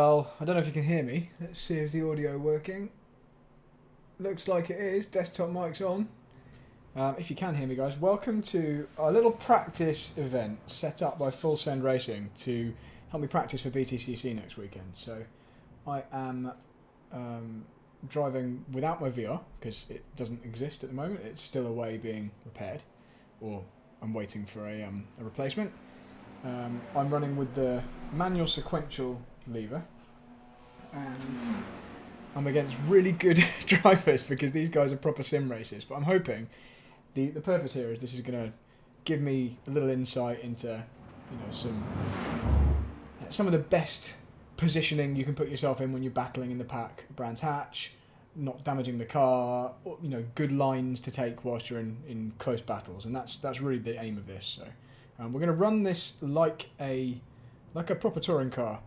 well. I don't know if you can hear me. Let's see if the audio working. Looks like it is. Desktop mic's on. If you can hear me, guys, welcome to our little practice event set up by Full Send Racing to help me practice for BTCC next weekend. So I am driving without my VR because it doesn't exist at the moment. It's still away being repaired, or I'm waiting for a replacement. I'm running with the manual sequential lever, and I'm against really good drivers because these guys are proper sim races. But I'm hoping the purpose here is this is going to give me a little insight into some of the best positioning you can put yourself in when you're battling in the pack, Brands Hatch, not damaging the car, or, good lines to take whilst you're in close battles, and that's really the aim of this. So we're going to run this like a proper touring car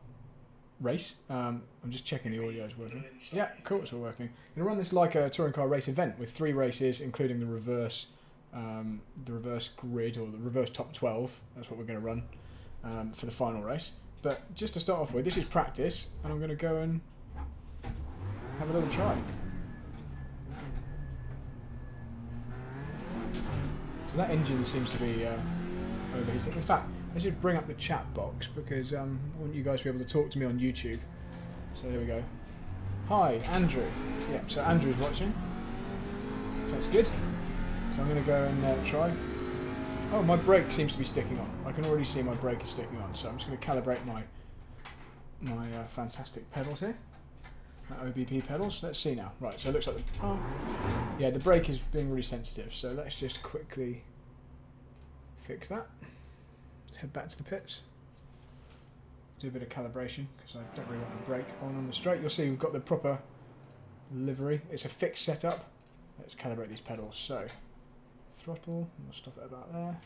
race. I'm just checking the audio is working. Yeah, cool, it's all working. I'm going to run this like a touring car race event with 3 races, including the reverse grid, or the reverse top 12. That's what we're going to run for the final race. But just to start off with, this is practice, and I'm going to go and have a little try. So that engine seems to be overheating. In fact, let's just bring up the chat box because I want you guys to be able to talk to me on YouTube. So there we go. Hi, Andrew. Yeah, so Andrew's watching. So that's good. So I'm going to go and try. Oh, my brake seems to be sticking on. I can already see my brake is sticking on. So I'm just going to calibrate my fantastic pedals here. My OBP pedals. Let's see now. Right, so it looks like the brake is being really sensitive. So let's just quickly fix that. Let's head back to the pits. Do a bit of calibration because I don't really want the brake on the straight. You'll see we've got the proper livery. It's a fixed setup. Let's calibrate these pedals. So throttle, and we'll stop it about there.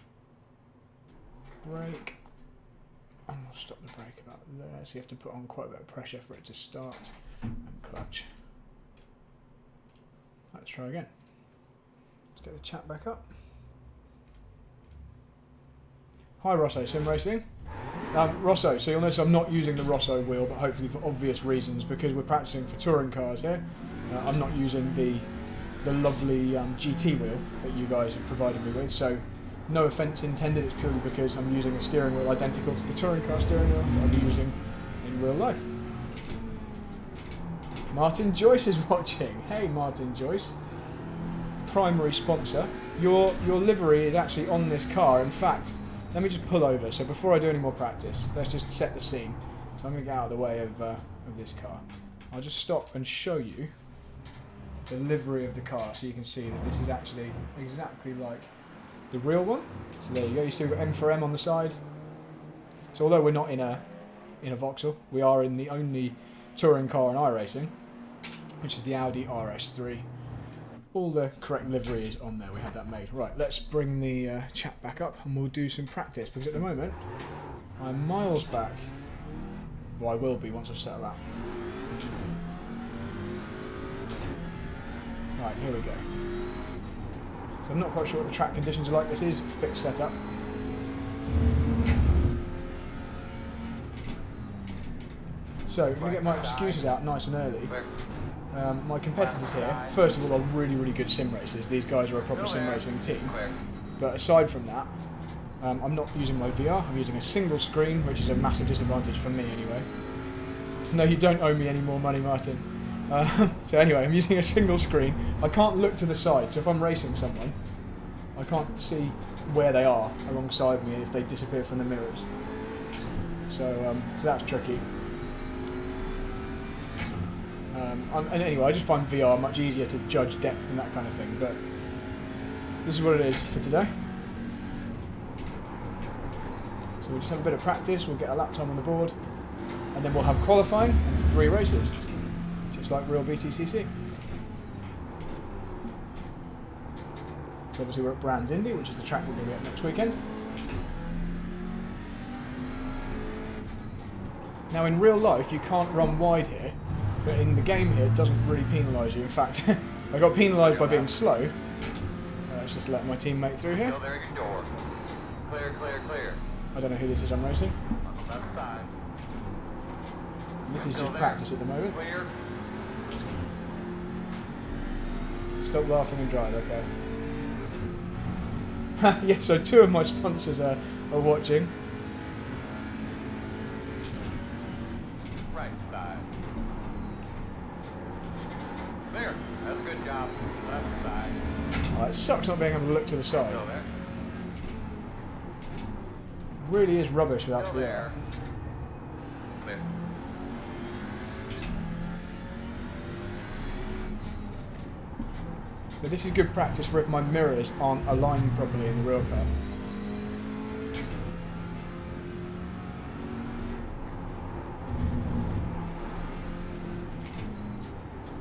Brake, and we'll stop the brake about there. So you have to put on quite a bit of pressure for it to start. And clutch. Let's try again. Let's get the chat back up. Hi Rosso, Sim Racing. Rosso, so you'll notice I'm not using the Rosso wheel, but hopefully for obvious reasons, because we're practicing for touring cars here. I'm not using the lovely GT wheel that you guys have provided me with, so no offence intended, it's purely because I'm using a steering wheel identical to the touring car steering wheel that I'm using in real life. Martin Joyce is watching. Hey Martin Joyce. Primary sponsor. Your livery is actually on this car. In fact, let me just pull over. So before I do any more practice, let's just set the scene. So I'm going to get out of the way of this car. I'll just stop and show you the livery of the car so you can see that this is actually exactly like the real one. So there you go. You see we've got M4M on the side. So although we're not in a Vauxhall, we are in the only touring car in iRacing, which is the Audi RS3. All the correct livery is on there. We have that made. Right, let's bring the chat back up and we'll do some practice, because at the moment I'm miles back. Well, I will be once I've settled out. Right, here we go. So I'm not quite sure what the track conditions are like. This is a fixed setup. So, I'm going to get my excuses out nice and early. My competitors here, first of all, are really, really good sim racers. These guys are a proper sim racing team. But aside from that, I'm not using my VR. I'm using a single screen, which is a massive disadvantage for me anyway. No, you don't owe me any more money, Martin. So anyway, I'm using a single screen. I can't look to the side, so if I'm racing someone, I can't see where they are alongside me if they disappear from the mirrors. So that's tricky. And anyway, I just find VR much easier to judge depth and that kind of thing, but this is what it is for today. So we'll just have a bit of practice, we'll get a lap time on the board, and then we'll have qualifying and 3 races, just like real BTCC. So obviously we're at Brands Indy, which is the track we're going to be at next weekend. Now in real life you can't run wide here, but in the game here it doesn't really penalise you. In fact, I got penalised by being slow. Let's just let my teammate through here. Clear, clear, clear. I don't know who this is I'm racing. This is just practice at the moment. Clear. Stop laughing and drive, okay. Yeah, so 2 of my sponsors are watching. Right side. Clear. That's a good job. Left side. Oh, it sucks not being able to look to the side. Still there. Really is rubbish without Still the there. Clear. But this is good practice for if my mirrors aren't aligned properly in the real car.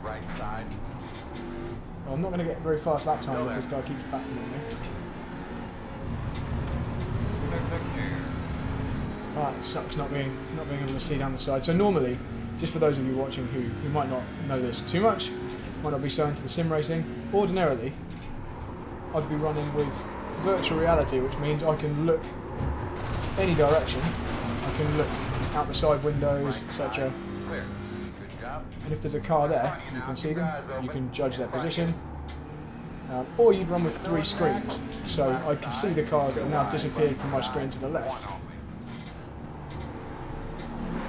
Right side. Well, I'm not going to get very fast lap time if this guy keeps backing on me. Ah, it sucks not being able to see down the side. So normally, just for those of you watching who might not know this too much, might not be so into the sim racing, ordinarily I'd be running with virtual reality, which means I can look any direction. I can look out the side windows, etc. Clear. Good job. And if there's a car there, you can see them, you can judge their position. Or you'd run with 3 screens, so I can see the cars that have now disappeared from my screen to the left.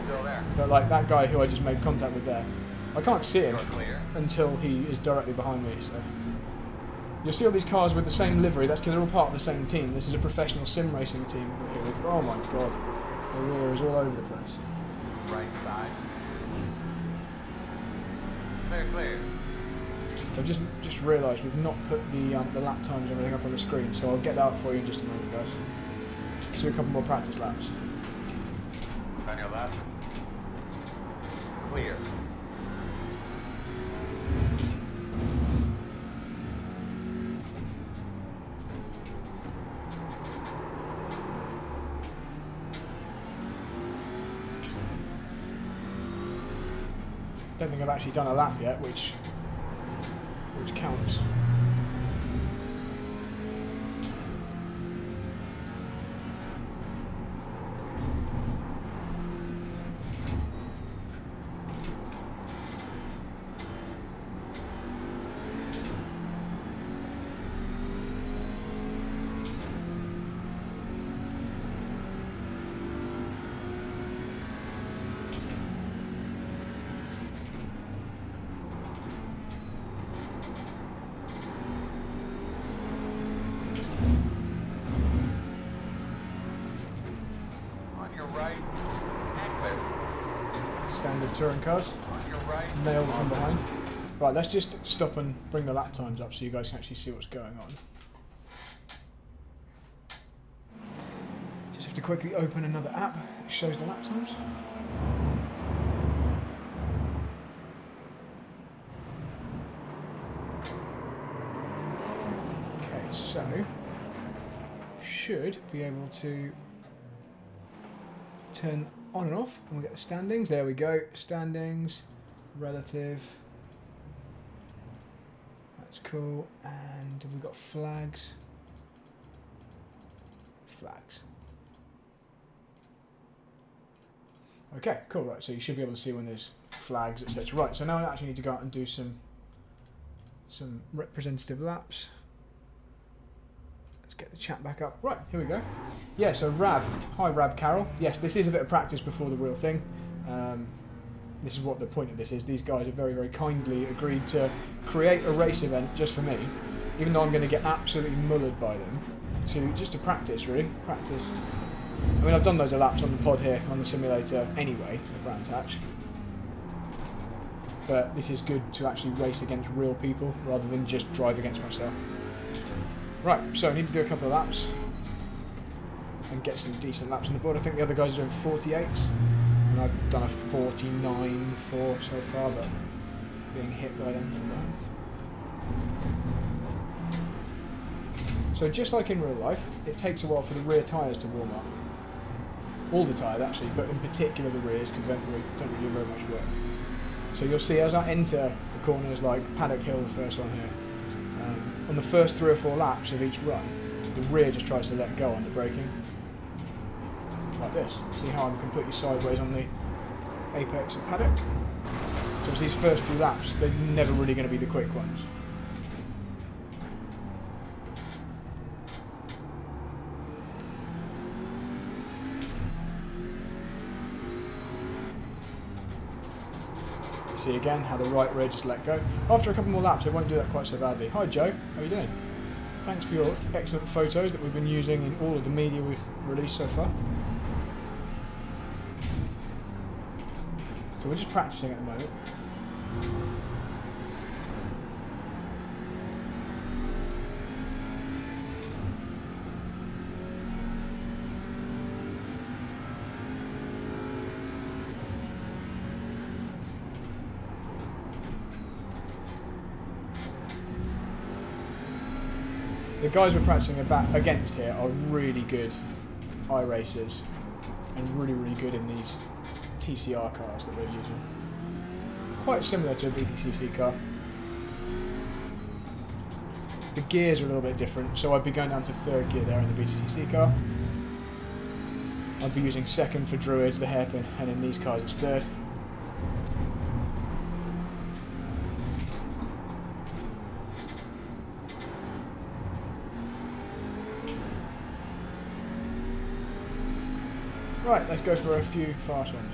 Still there. But like that guy who I just made contact with there, I can't see him Clear. until he is directly behind me. So you'll see all these cars with the same livery. That's because they're all part of the same team. This is a professional sim racing team we're here with. Oh my god, the rear is all over the place. Right side. Clear, clear. So I've just realised we've not put the lap times and everything up on the screen, so I'll get that up for you in just a moment, guys. Let's do a couple more practice laps. On your left. Clear. Don't think I've actually done a lap yet, which counts. Standard touring cars. Nailed it from behind. Right, let's just stop and bring the lap times up so you guys can actually see what's going on. Just have to quickly open another app that shows the lap times. Okay, so should be able to turn on and off, and we get the standings. There we go. Standings, relative. That's cool. And have we got flags? Flags. Okay, cool. Right, so you should be able to see when there's flags, etc. Right, so now I actually need to go out and do some representative laps. Let's get the chat back up. Right, here we go. Yeah, so Rab. Hi, Rab Carroll. Yes, this is a bit of practice before the real thing. This is what the point of this is. These guys have very, very kindly agreed to create a race event just for me, even though I'm going to get absolutely mullered by them, just to practice, really. Practice. I mean, I've done loads of laps on the pod here, on the simulator anyway, the Brands Hatch. But this is good to actually race against real people, rather than just drive against myself. Right, so I need to do a couple of laps and get some decent laps on the board. I think the other guys are doing 48s, and I've done a 49.4 so far, but being hit by them from behind. So just like in real life, it takes a while for the rear tyres to warm up. All the tyres actually, but in particular the rears, because they don't really do very much work. So you'll see as I enter the corners like Paddock Hill, the first one here, on the first 3 or 4 laps of each run, the rear just tries to let go under braking. Like this. See how I'm completely sideways on the apex and paddock. So these first few laps, they're never really going to be the quick ones. See again how the right rear just let go. After a couple more laps, it won't do that quite so badly. Hi Joe, how are you doing? Thanks for your excellent photos that we've been using in all of the media we've released so far. So we're just practicing at the moment. The guys we're practicing against here are really good iRacers and really good in these TCR cars that we're using. Quite similar to a BTCC car. The gears are a little bit different, so I'd be going down to third gear there in the BTCC car. I'd be using second for Druids, the hairpin, and in these cars it's third. Right, let's go for a few fast ones.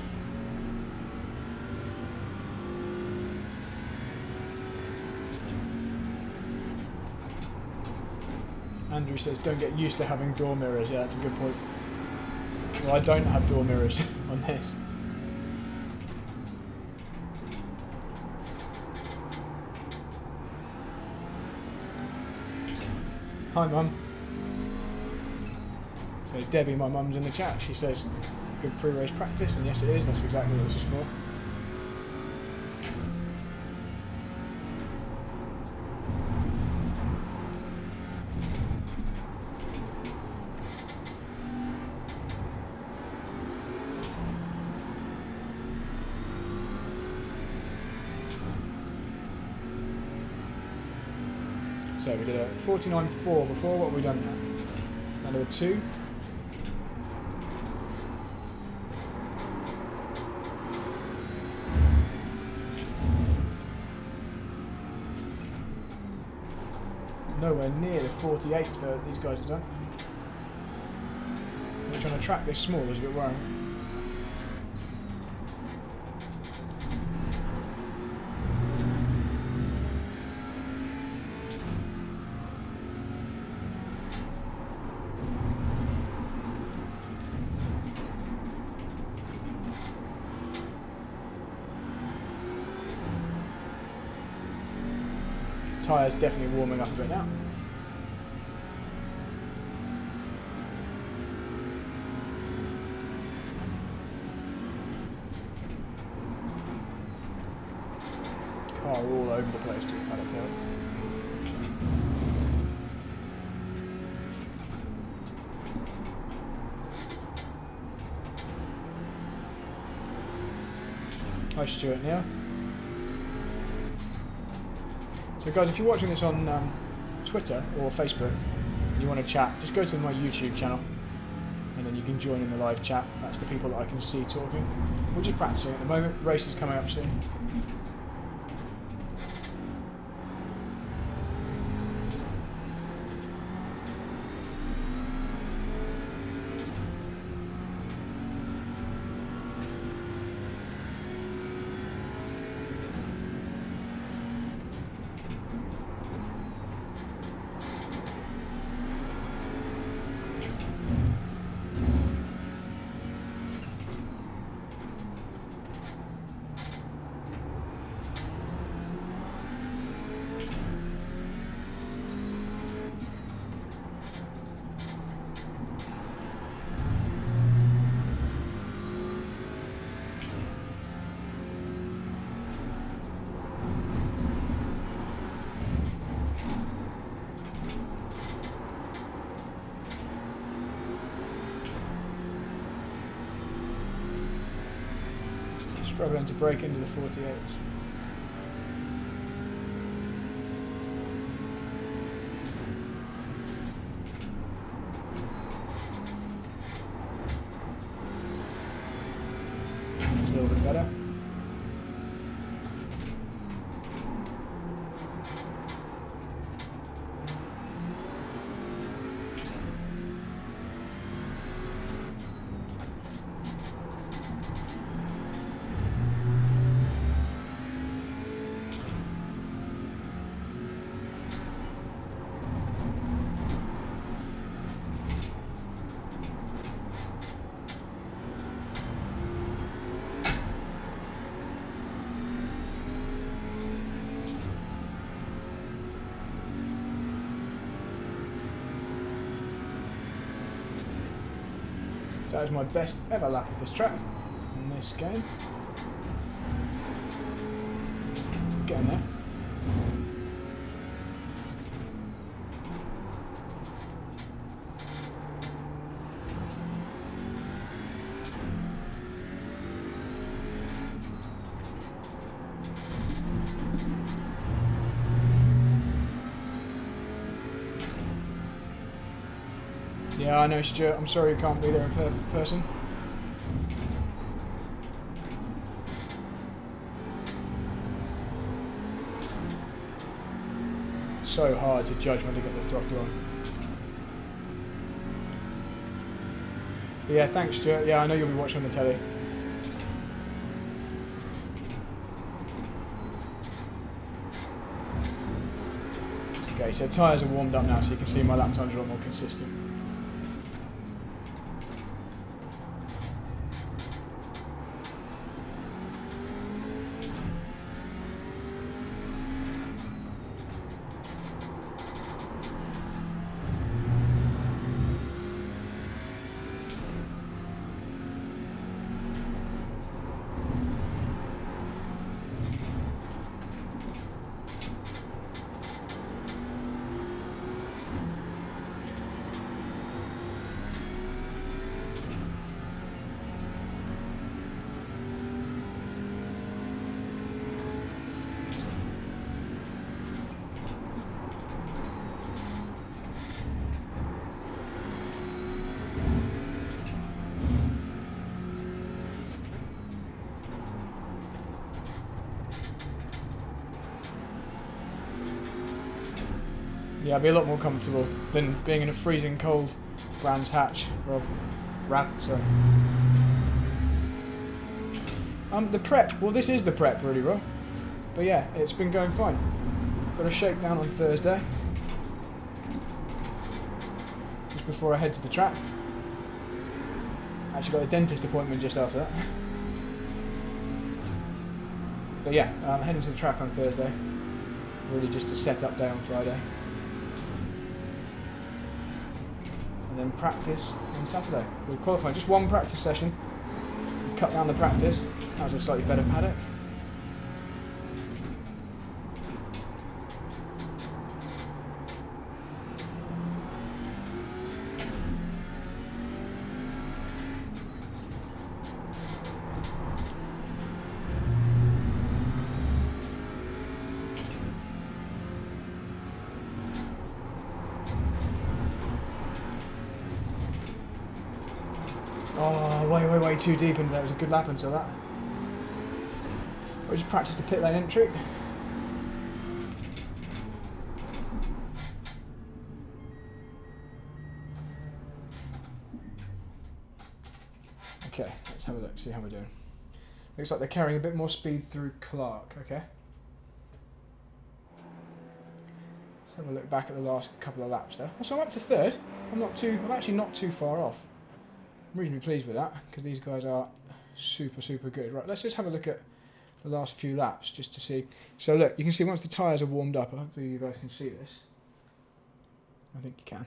Andrew says, don't get used to having door mirrors. Yeah, that's a good point. Well, I don't have door mirrors on this. Hi, Mum. So Debbie, my mum's in the chat. She says, good pre-race practice, and yes it is. That's exactly what this is for. So we did a 49.4 before. What have we done now? Number 2. Nowhere near the 48 that these guys have done. We're trying to track this small is a bit worrying. Tyres definitely warming up a bit now. Car all over the place through paddock hill. Hi Stuart Neil. So guys, if you're watching this on Twitter or Facebook and you want to chat, just go to my YouTube channel and then you can join in the live chat. That's the people that I can see talking. We're just practicing at the moment. Race is coming up soon. Struggling to break into the 48s. It's a little bit better. That was my best ever lap of this track in this game. Getting there. Yeah, I know, Stuart. I'm sorry you can't be there in person. So hard to judge when to get the throttle on. But yeah, thanks, Stuart. Yeah, I know you'll be watching on the telly. Okay, so tyres are warmed up now, so you can see my lap times are a lot more consistent. Yeah, I'd be a lot more comfortable than being in a freezing cold Brands Hatch. Sorry. The prep. Well, this is the prep, really, Rob. But yeah, it's been going fine. Got a shakedown on Thursday, just before I head to the track. Actually got a dentist appointment just after that. But yeah, I'm heading to the track on Thursday. Really just a set-up day on Friday. And then practice on Saturday. We're qualifying just one practice session. We cut down the practice. That was a slightly better paddock. Oh, way too deep into that. It was a good lap until that. We just practiced the pit lane entry. Okay, let's have a look, see how we're doing. Looks like they're carrying a bit more speed through Clark, okay. Let's have a look back at the last couple of laps there. So I'm up to third. I'm actually not too far off. I'm reasonably pleased with that, because these guys are super good. Right, let's just have a look at the last few laps, just to see. So look, you can see once the tyres are warmed up, hopefully you guys can see this. I think you can.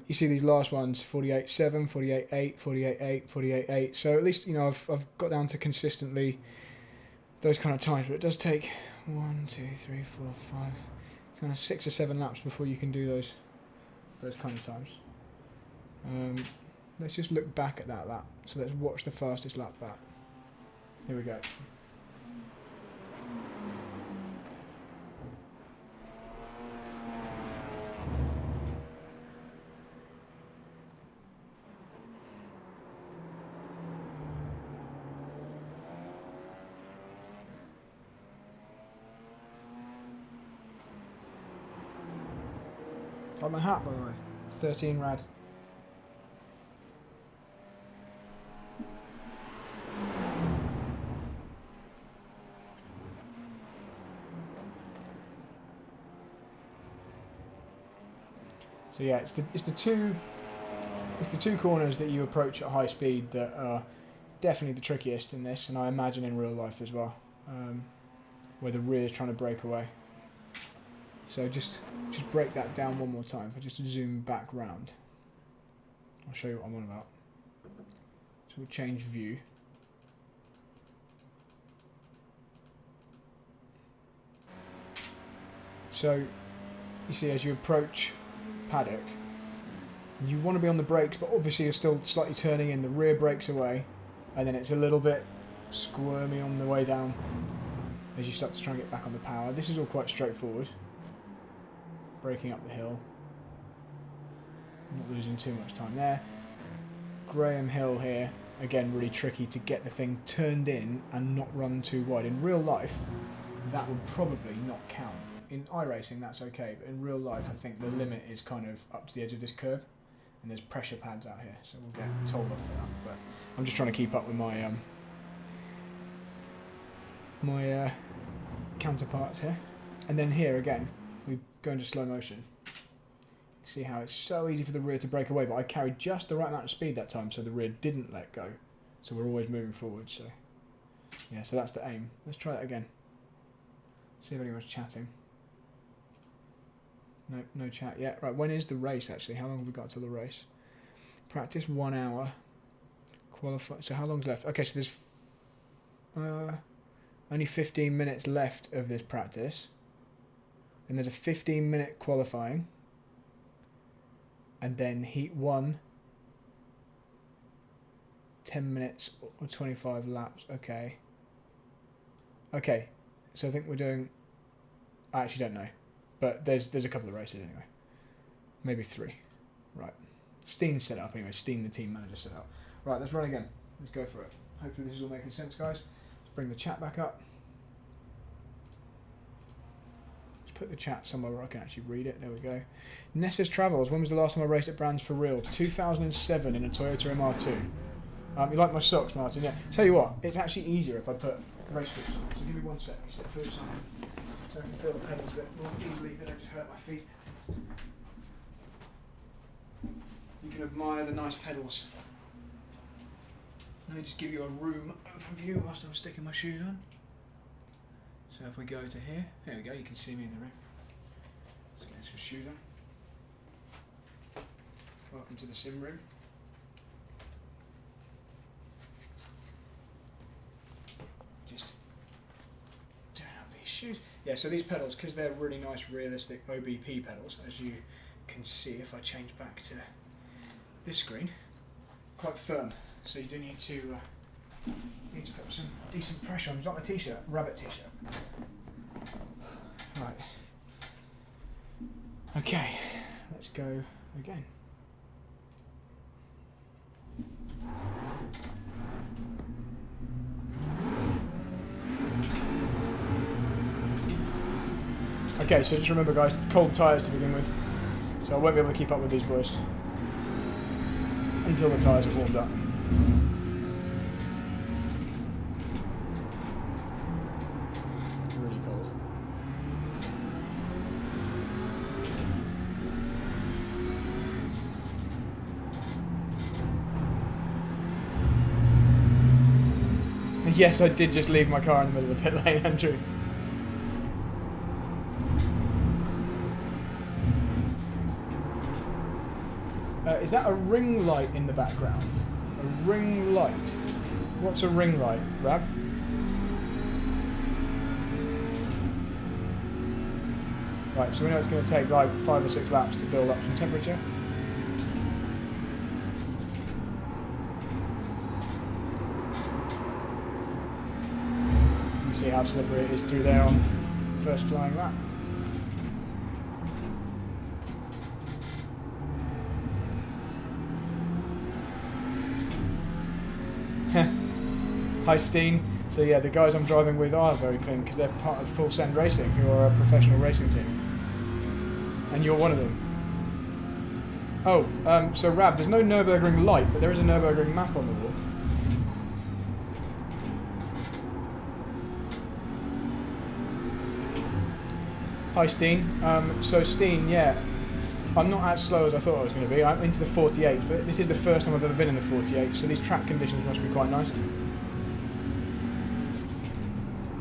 You see these last ones, 48.7, 48.8, 48.8, 48.8. So at least, you know, I've got down to consistently those kind of times, but it does take 1, 2, 3, 4, 5, kind of 6 or 7 laps before you can do those kind of times. Let's just look back at that lap. So let's watch the fastest lap back. Here we go. Got my hat, by the way. 13 rad. So yeah, it's the two corners that you approach at high speed that are definitely the trickiest in this, and I imagine in real life as well, where the rear is trying to break away. So just break that down one more time. If I just zoom back round, I'll show you what I'm on about. So we'll change view. So you see, as you approach paddock, you want to be on the brakes, but obviously you're still slightly turning in. The rear brakes away, and then it's a little bit squirmy on the way down as you start to try and get back on the power. This is all quite straightforward. Braking up the hill. Not losing too much time there. Graham Hill here. Again, really tricky to get the thing turned in and not run too wide. In real life, that would probably not count. In iRacing, that's okay, but in real life, I think the limit is kind of up to the edge of this curb, and there's pressure pads out here, so we'll get told off for that. But I'm just trying to keep up with my counterparts here. And then here again, we go into slow motion. See how it's so easy for the rear to break away, but I carried just the right amount of speed that time, so the rear didn't let go. So we're always moving forward. So yeah, so that's the aim. Let's try that again. See if anyone's chatting. No, no chat yet. Right, when is the race actually? How long have we got till the race? Practice 1 hour. Qualify. So how long's left? Okay, so there's only 15 minutes left of this practice. And there's a 15-minute qualifying. And then heat 1, 10 minutes or 25 laps. Okay. Okay, so I think we're doing... I actually don't know. But there's a couple of races anyway. Maybe 3. Right. Steen set up anyway. Steen, the team manager, set up. Right, let's run again. Let's go for it. Hopefully this is all making sense, guys. Let's bring the chat back up. Let's put the chat somewhere where I can actually read it. There we go. Nessa's Travels. When was the last time I raced at Brands for real? 2007 in a Toyota MR2. You like my socks, Martin? Yeah. Tell you what, it's actually easier if I put race boots on. So give me 1 sec. Step boots on. So I can feel the pedals a bit more easily, they don't just hurt my feet. You can admire the nice pedals. Let me just give you a room overview whilst I'm sticking my shoes on. So if we go to here, there we go, you can see me in the room. Let's get some shoes on. Welcome to the sim room. Just turn up these shoes. Yeah, so these pedals, because they're really nice, realistic OBP pedals, as you can see if I change back to this screen, quite firm. So you do need to put some decent pressure on. It's like my t-shirt, rabbit t-shirt. Right. Okay, let's go again. Okay, so just remember guys, cold tyres to begin with. So I won't be able to keep up with these boys until the tyres are warmed up. Really cold. Yes, I did just leave my car in the middle of the pit lane, Andrew. Is that a ring light in the background? A ring light? What's a ring light, Rab? Right, so we know it's going to take like 5 or 6 laps to build up some temperature. You can see how slippery it is through there on the first flying lap. Hi Steen. So yeah, the guys I'm driving with are very clean because they're part of Full Send Racing, who are a professional racing team. And you're one of them. Oh, so Rab, there's no Nürburgring light, but there is a Nürburgring map on the wall. Hi Steen. So Steen, yeah, I'm not as slow as I thought I was going to be. I'm into the 48, but this is the first time I've ever been in the 48, so these track conditions must be quite nice.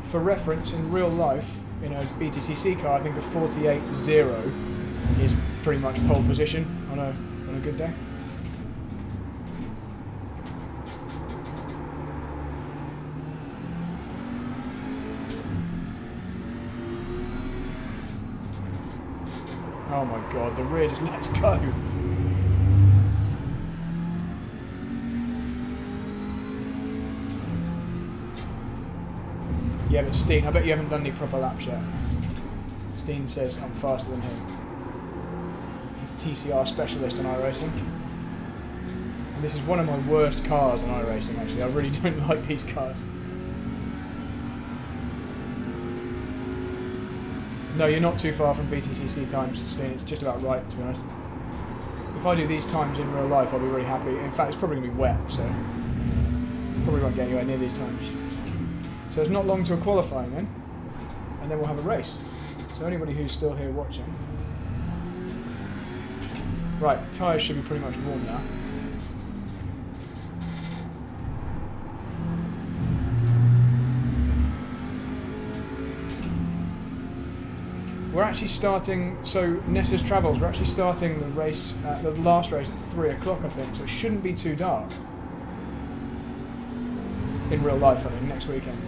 For reference, in real life, in a BTCC car, I think a 48.0 is pretty much pole position on a good day. Oh my god, the rear just lets go. Yeah, but Steen, I bet you haven't done any proper laps yet. Steen says I'm faster than him. He's a TCR specialist in iRacing. And this is one of my worst cars in iRacing, actually. I really don't like these cars. No, you're not too far from BTCC times, Steen. It's just about right, to be honest. If I do these times in real life, I'll be really happy. In fact, it's probably going to be wet, so probably won't get anywhere near these times. So it's not long till qualifying then, and then we'll have a race. So anybody who's still here watching. Right, tyres should be pretty much warm now. We're actually starting, so Nessa's Travels, we're actually starting the race, the last race at 3 o'clock I think, so it shouldn't be too dark. In real life, I mean, next weekend.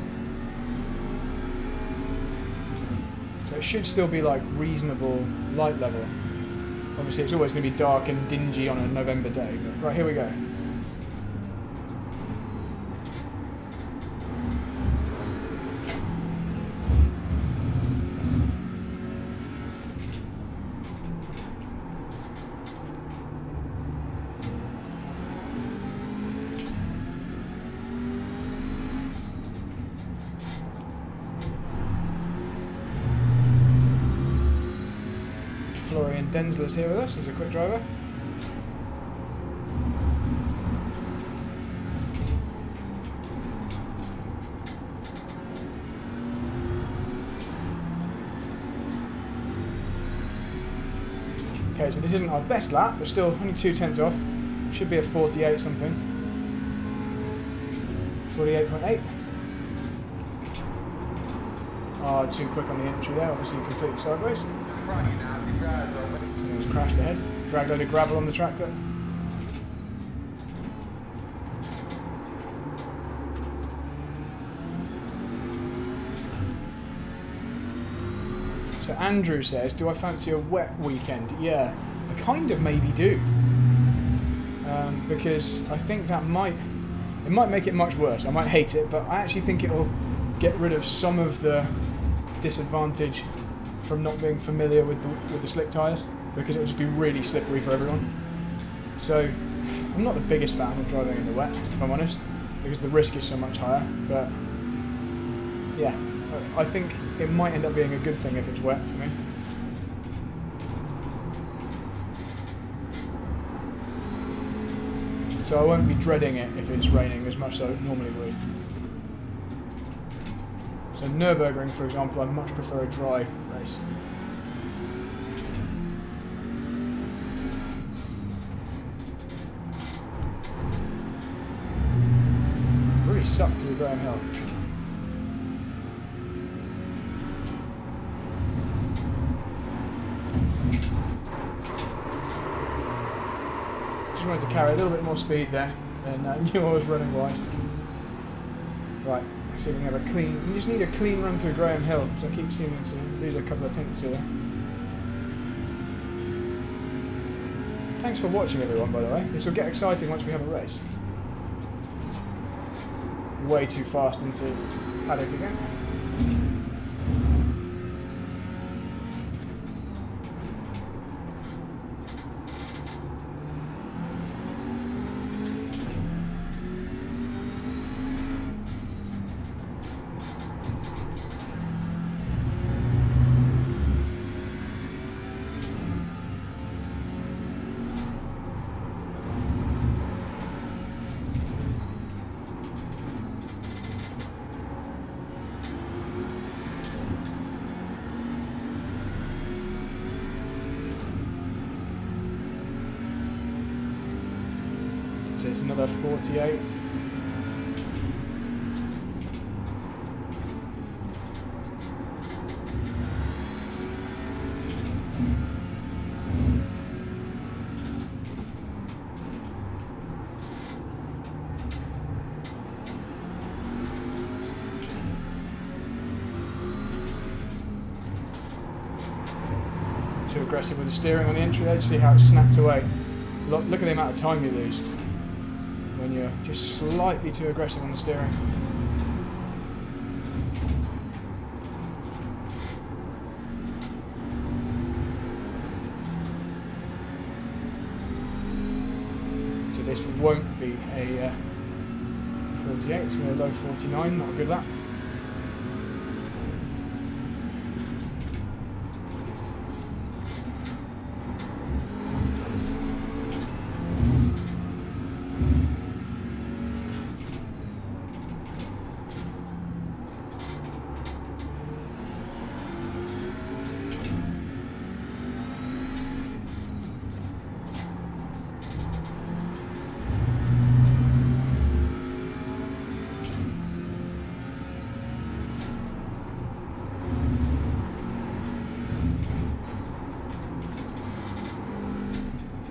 So it should still be like reasonable light level. Obviously it's always going to be dark and dingy on a November day, but right, here we go. Denzler's here with us, he's a quick driver. Okay, so this isn't our best lap, but still only 2/10 off. Should be a 48 something. 48.8. Oh, too quick on the entry there, obviously completely sideways. Someone's crashed ahead. Dragged a load of gravel on the track there. So Andrew says, do I fancy a wet weekend? Yeah, I kind of maybe do. Because I think that might make it much worse. I might hate it, but I actually think it'll get rid of some of the disadvantage from not being familiar with the slick tyres, because it'll just be really slippery for everyone. So I'm not the biggest fan of driving in the wet, if I'm honest, because the risk is so much higher, but yeah, I think it might end up being a good thing if it's wet for me. So I won't be dreading it if it's raining as much as I normally would. So Nürburgring, for example, I much prefer a dry race. Really sucked through Graham Hill. Just wanted to carry a little bit more speed there, and knew I was running wide. Right. See if we can have a clean. You just need a clean run through Graham Hill, so I keep seeming to lose a couple of tenths here. Thanks for watching, everyone, by the way. This will get exciting once we have a race. Way too fast into paddock again. So it's another 48. too aggressive with the steering on the entry there. See how it snapped away. Look at the amount of time you lose when you're just slightly too aggressive on the steering. So this won't be a 48, it's going to be a low 49, not good at that.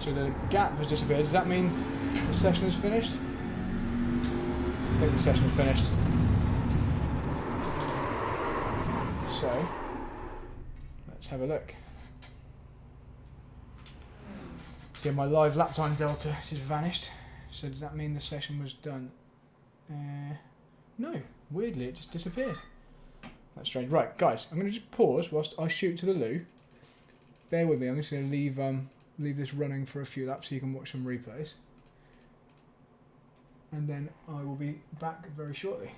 So the gap has disappeared. Does that mean the session is finished? I think the session is finished. So let's have a look. See, my live lap time delta just vanished. So does that mean the session was done? No, weirdly it just disappeared. That's strange. Right, guys, I'm going to just pause whilst I shoot to the loo. Bear with me. I'm just going to leave this running for a few laps so you can watch some replays, and then I will be back very shortly.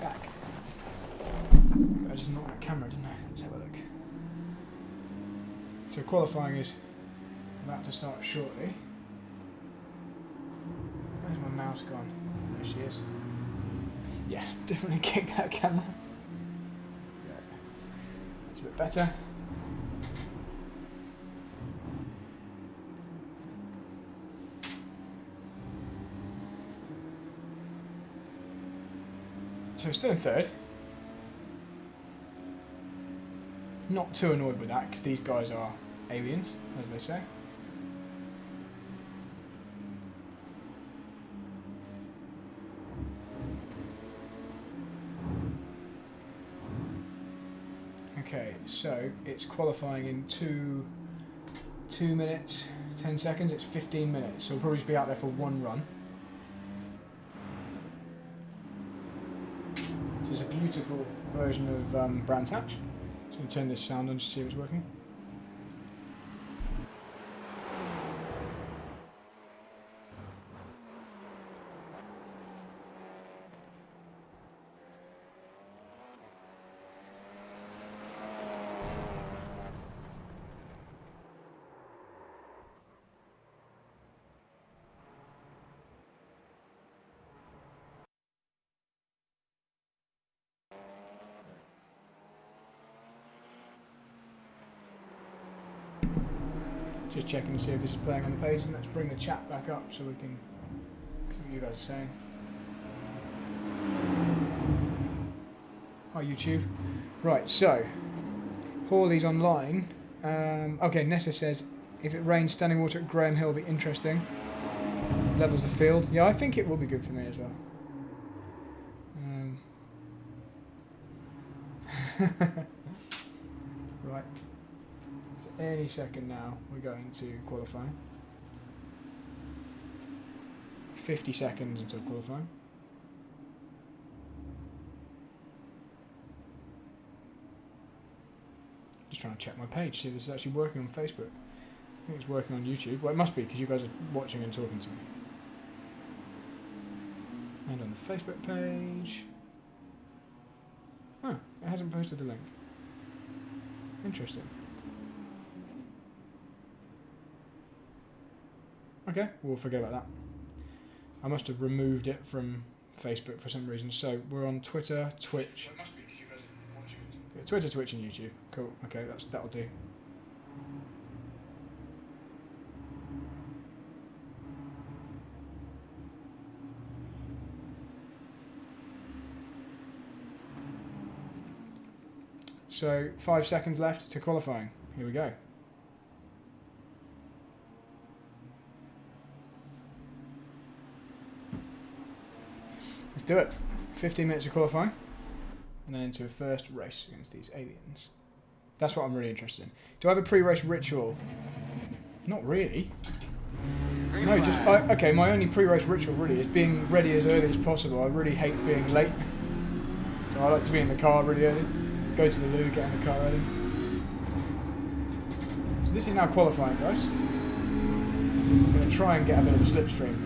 Back. I just knocked that camera, didn't I? Let's have a look. So qualifying is about to start shortly. Where's my mouse gone? There she is. Yeah, definitely kicked that camera. Yeah. That's a bit better. So still in third. Not too annoyed with that because these guys are aliens, as they say. Okay, so it's qualifying in 2 minutes, 10 seconds. It's 15 minutes, so we'll probably just be out there for one run. This is a beautiful version of Brands Hatch. So I'm going to turn this sound on to see if it's working. Just checking to see if this is playing on the page, and let's bring the chat back up so we can see what you guys are saying. Hi YouTube. Right, so Hawley's online. Okay, Nessa says if it rains, standing water at Graham Hill will be interesting. Levels the field. Yeah, I think it will be good for me as well. Right. So any second now we're going to qualifying. 50 seconds until qualifying. Just trying to check my page, see if this is actually working on Facebook. I think it's working on YouTube. Well, it must be because you guys are watching and talking to me. And on the Facebook page. Oh, it hasn't posted the link. Interesting. Okay, we'll forget about that. I must have removed it from Facebook for some reason. So we're on Twitter, Twitch. Well, it must be because you guys are watching it. Yeah, Twitter, Twitch, and YouTube. Cool. Okay, that'll do. So 5 seconds left to qualifying. Here we go. Let's do it. 15 minutes of qualifying, and then into a first race against these aliens. That's what I'm really interested in. Do I have a pre-race ritual? Not really. No, just okay. My only pre-race ritual really is being ready as early as possible. I really hate being late, so I like to be in the car really early. Go to the loo, get in the car early. So this is now qualifying, guys. I'm going to try and get a bit of a slipstream.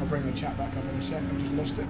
I'll bring the chat back up in a sec. I've just lost it.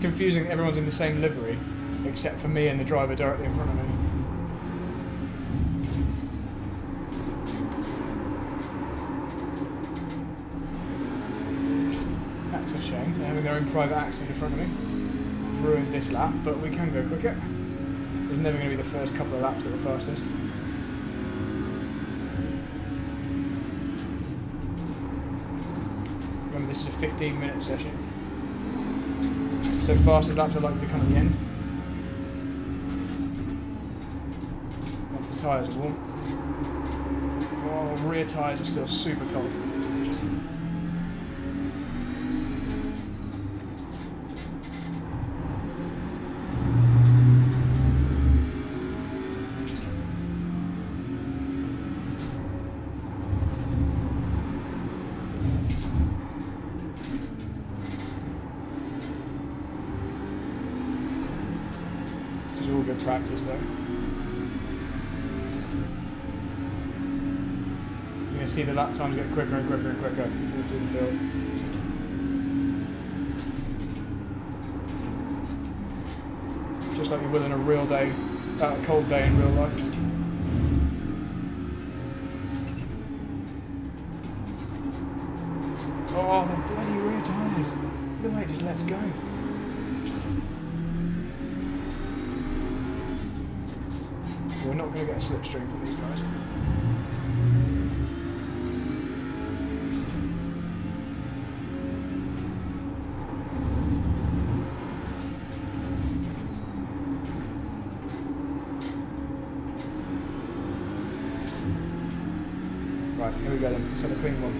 Confusing, everyone's in the same livery except for me and the driver directly in front of me. That's a shame, they're having their own private accident in front of me. Ruined this lap, but we can go quicker. It's never going to be the first couple of laps that are fastest. Remember, this is a 15-minute session. So fastest laps are likely to come at the end. Once the tyres are warm. Oh, rear tyres are still super cold. is all good practice though. You're going to see the lap times get quicker and quicker and quicker all through the field. Just like you will in a real day, a cold day in real life. Oh, the bloody rear tyres. Look at the way it just lets go. We're not going to get a slipstream from these guys. Right, here we go then. Let's have a clean one.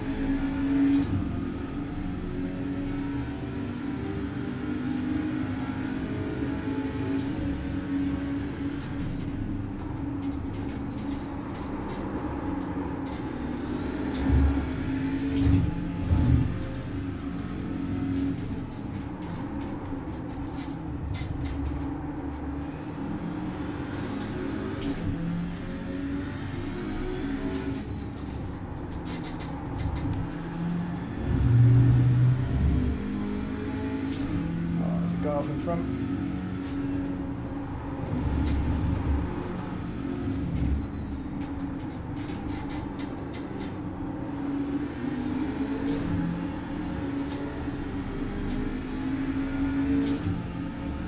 Off in front.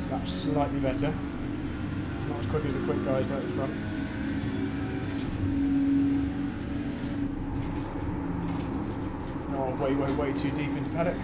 So that's slightly better. Not as quick as the quick guys there at the front. Oh, way too deep into paddock.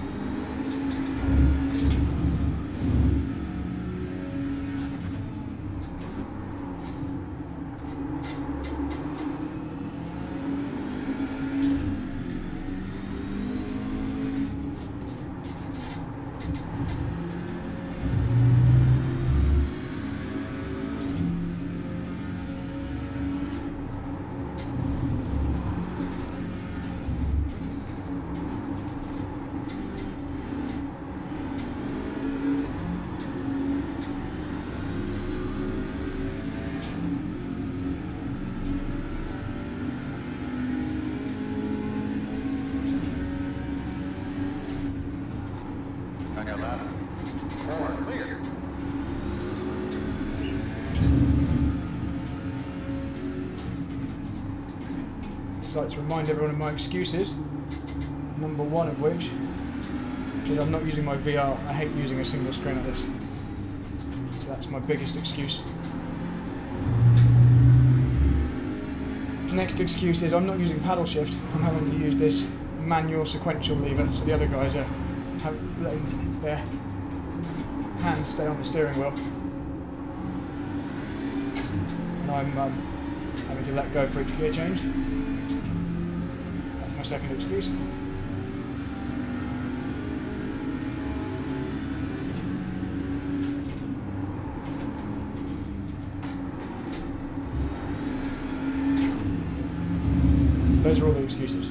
Clear. Just like to remind everyone of my excuses. Number one of which is I'm not using my VR. I hate using a single screen like this. So that's my biggest excuse. Next excuse is I'm not using paddle shift. I'm having to use this manual sequential lever, so the other guys are letting their hands stay on the steering wheel. And I'm having to let go for each gear change. That's my second excuse. Those are all the excuses.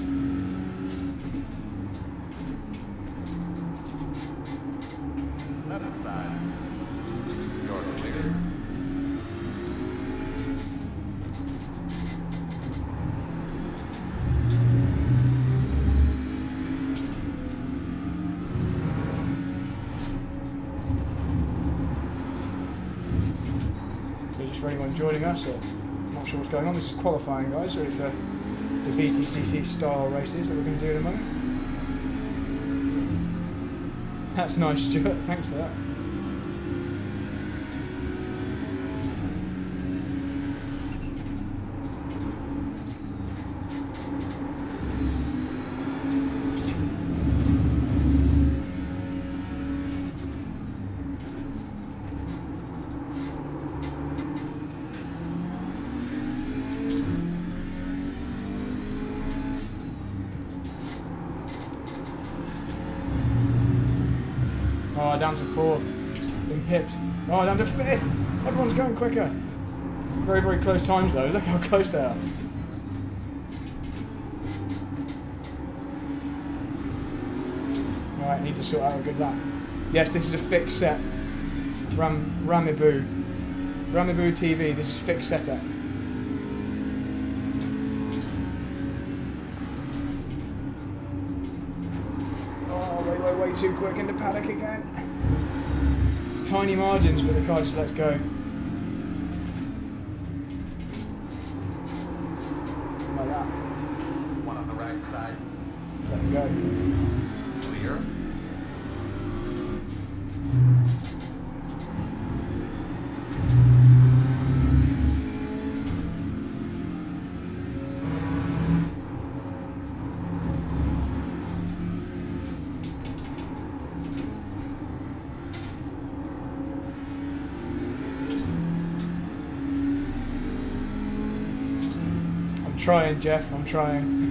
So just for anyone joining us, or not sure what's going on, this is qualifying, guys, ready for the BTCC style races that we're going to do in a moment. That's nice, Stuart. Thanks for that. Oh, down to fourth. Been pipped. Oh, down to fifth. Everyone's going quicker. Very, very close times though. Look how close they are. Alright, need to sort out a good lap. Yes, this is a fixed set. Ramiboo. Ramaboo TV, this is fixed setup. Oh, way too quick in the paddock again. It's tiny margins, but the car just lets go. Like that. One on the right side. Let it go. Clear. I'm trying, Jeff, I'm trying.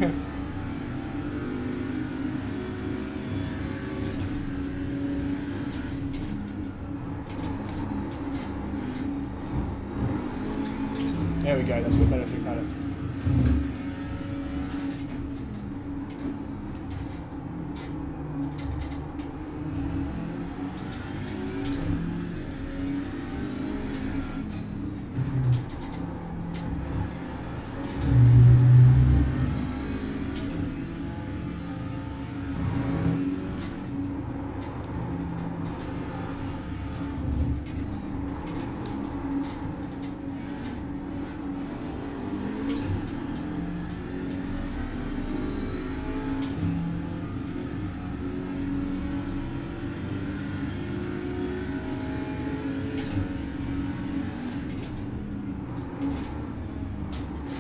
There we go, that's a bit better through paddock.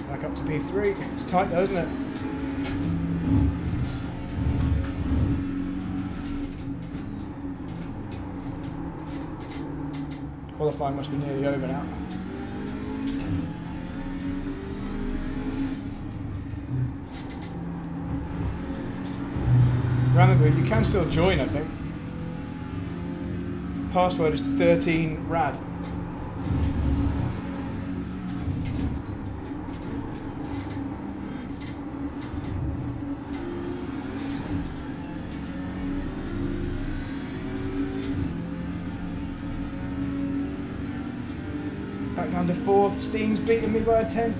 Back up to P3. It's tight though, isn't it? Qualifying must be nearly over now. Ramaboo, you can still join, I think. Password is 13 rad. Back down to 4th. Steen's beating me by a 10.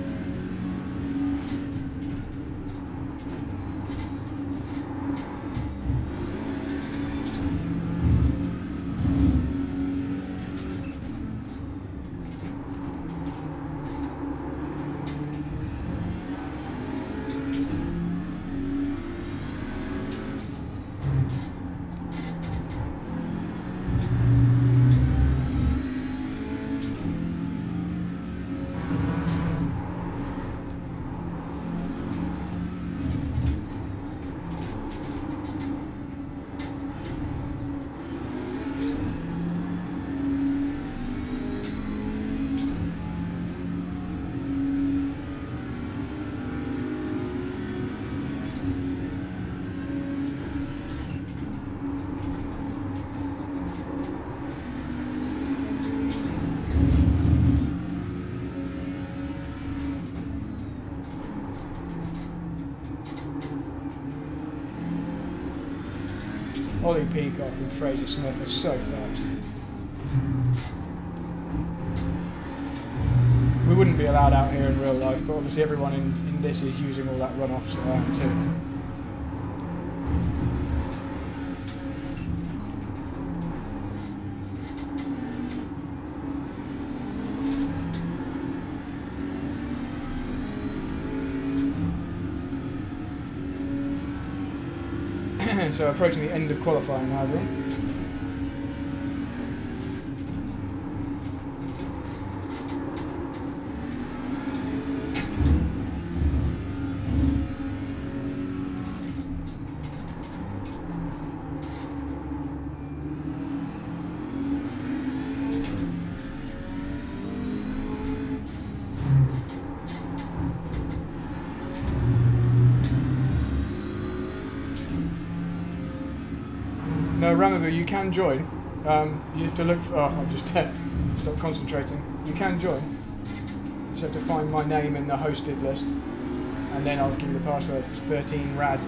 Ollie Peacock and Fraser Smith are so fast. We wouldn't be allowed out here in real life, but obviously everyone in this is using all that runoff, so I am too. So approaching the end of qualifying now, everyone. No, Ramaboo, you can join. You have to look for... Oh, I've just stopped concentrating. You can join. You just have to find my name in the hosted list. And then I'll give you the password. It's 13 rad.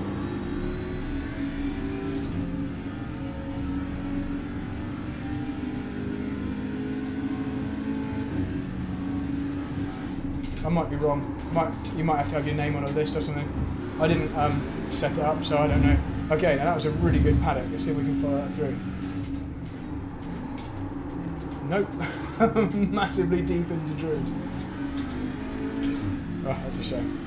I might be wrong. You might have to have your name on a list or something. I didn't set it up, so I don't know. Okay, now that was a really good paddock. Let's see if we can follow that through. Nope. Massively deep into druids. Oh, that's a shame.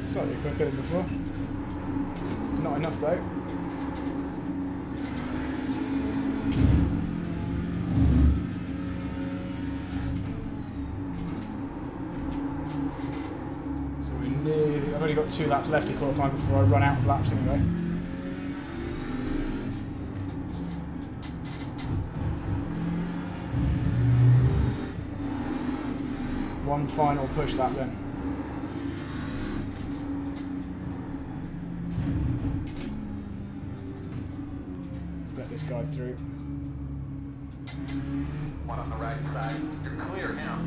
Slightly quicker than before. Not enough though. So we nearly. I've only got 2 laps left to qualify before I run out of laps anyway. One final push lap then. This guy through. One on the right side. You're clear now.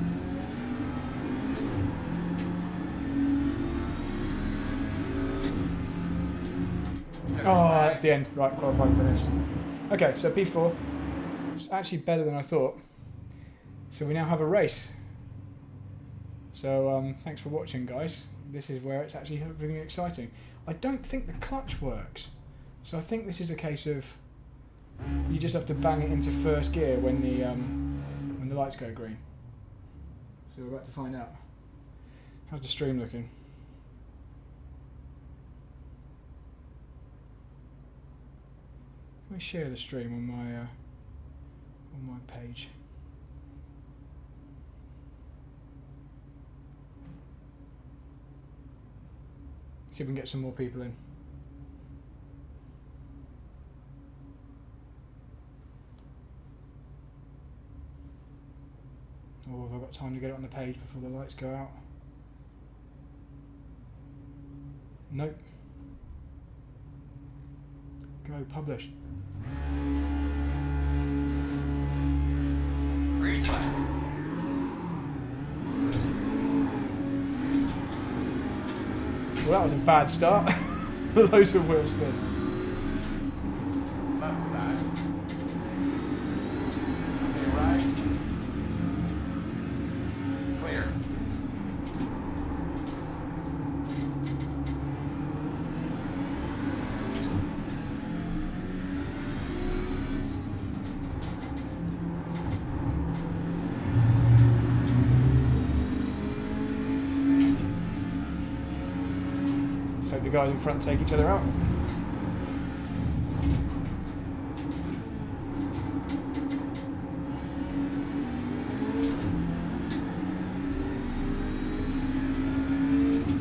Oh, that's the end. Right, qualifying finished. Okay, so P4. It's actually better than I thought. So we now have a race. So thanks for watching, guys. This is where it's actually really exciting. I don't think the clutch works. So I think this is a case of you just have to bang it into first gear when the lights go green. So we're about to find out. How's the stream looking? Let me share the stream on my page. See if we can get some more people in. Or have I got time to get it on the page before the lights go out? Nope. Go publish. Green flag. Well, that was a bad start. Loads of wheel spin. Left side. Okay, right. Clear. Hope the guys in front take each other out.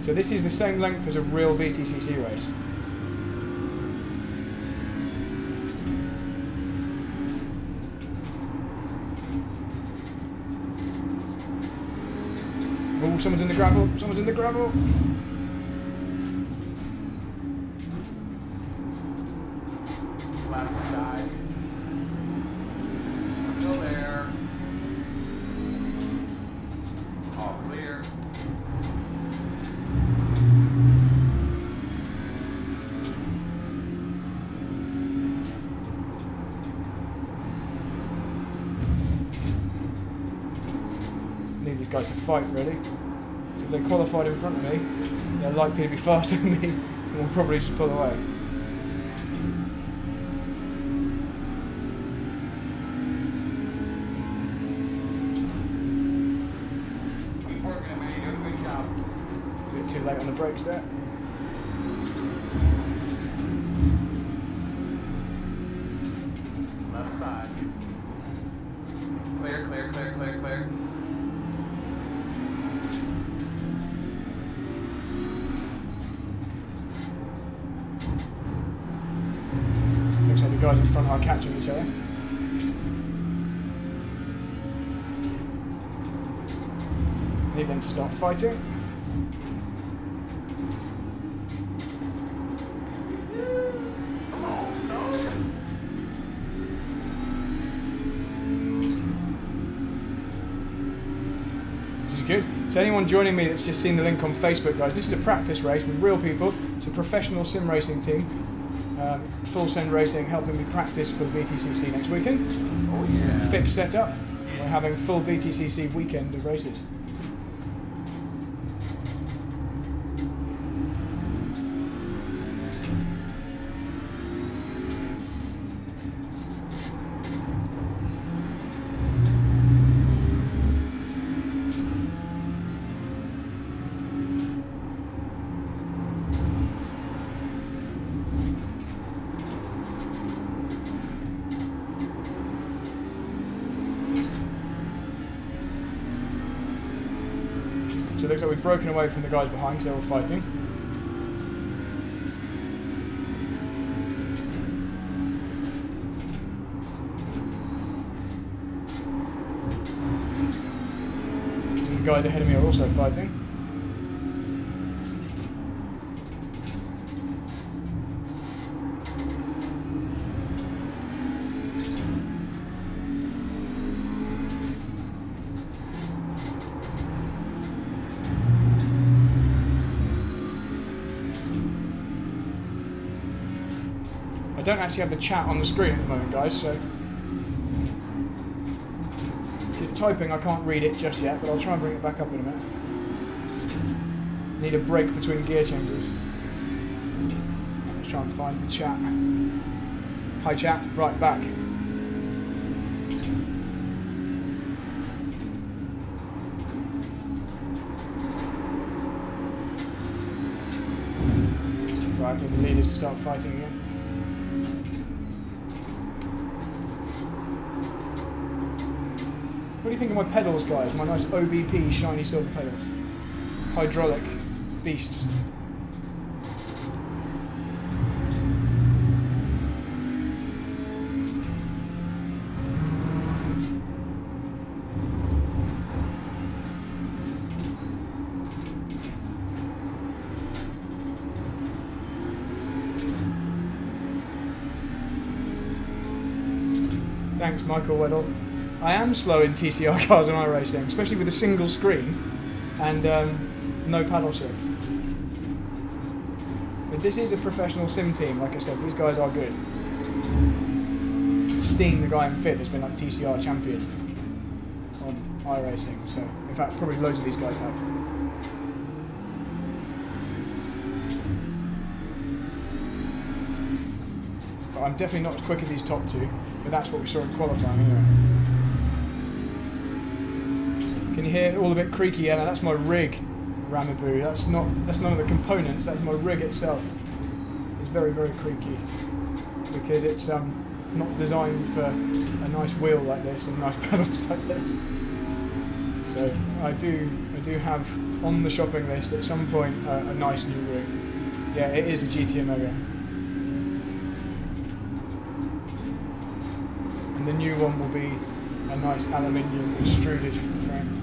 So this is the same length as a real BTCC race. Oh, someone's in the gravel, someone's in the gravel. Left side. Still there. All clear. Need these guys to fight, really. So if they qualified in front of me, they're likely to be faster than me, and we'll probably just pull away. Working, man. You're doing a good job. A bit too late on the brakes there. Left side. Clear, clear, clear, clear, clear. Looks like the guys in front are catching each other. Need them to start fighting. Come on, dog. This is good. So anyone joining me that's just seen the link on Facebook, guys, this is a practice race with real people. It's a professional sim racing team. Full Send Racing helping me practice for the BTCC next weekend. Oh yeah. Fixed setup. We're having full BTCC weekend of races. So it looks like we've broken away from the guys behind because they're all fighting. And the guys ahead of me are also fighting. I don't actually have the chat on the screen at the moment, guys, so if you're typing I can't read it just yet, but I'll try and bring it back up in a minute. Need a break between gear changes. Let's try and find the chat. Hi chat, right back. Right, need the leaders to start fighting again. What do you think of my pedals, guys? My nice OBP shiny silver pedals. Hydraulic beasts. Thanks, Michael Weddle. I am slow in TCR cars and iRacing, especially with a single screen and no paddle shift. But this is a professional sim team, like I said, these guys are good. Steen, the guy in fifth, has been like TCR champion on iRacing, so in fact probably loads of these guys have. But I'm definitely not as quick as these top two, but that's what we saw in qualifying anyway. Can you hear it all a bit creaky? Yeah, that's my rig, Ramaboo. That's none of the components. That's my rig itself. It's very, very creaky because it's not designed for a nice wheel like this and nice pedals like this. So I do have on the shopping list at some point a nice new rig. Yeah, it is the GT Omega, and the new one will be a nice aluminium extruded frame.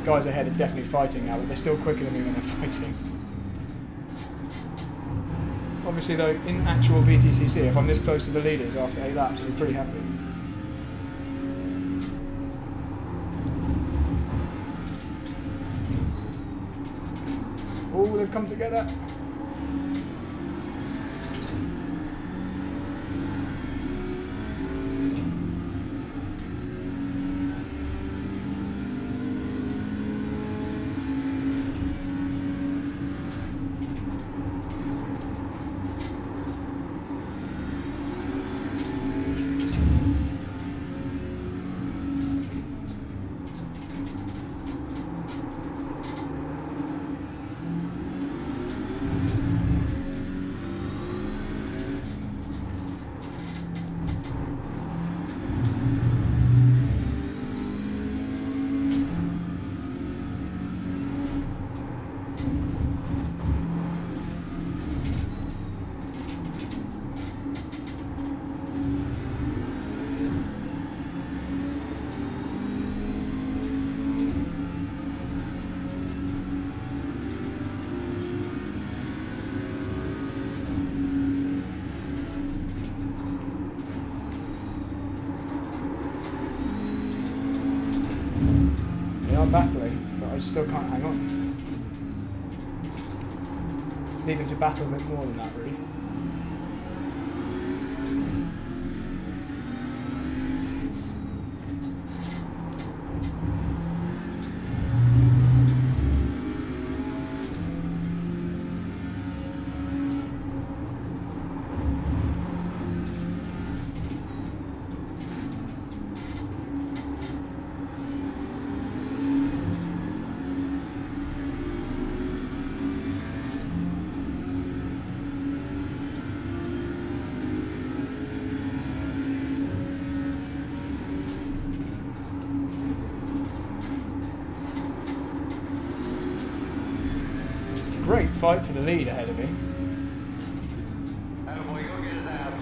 Guys ahead are definitely fighting now, but they're still quicker than me when they're fighting. Obviously though, in actual BTCC, if I'm this close to the leaders after 8 laps, I'll be pretty happy. Oh, they've come together. still can't hang on. Need him to battle a bit more than that, really. Great fight for the lead ahead of me. Attaboy, go get it out.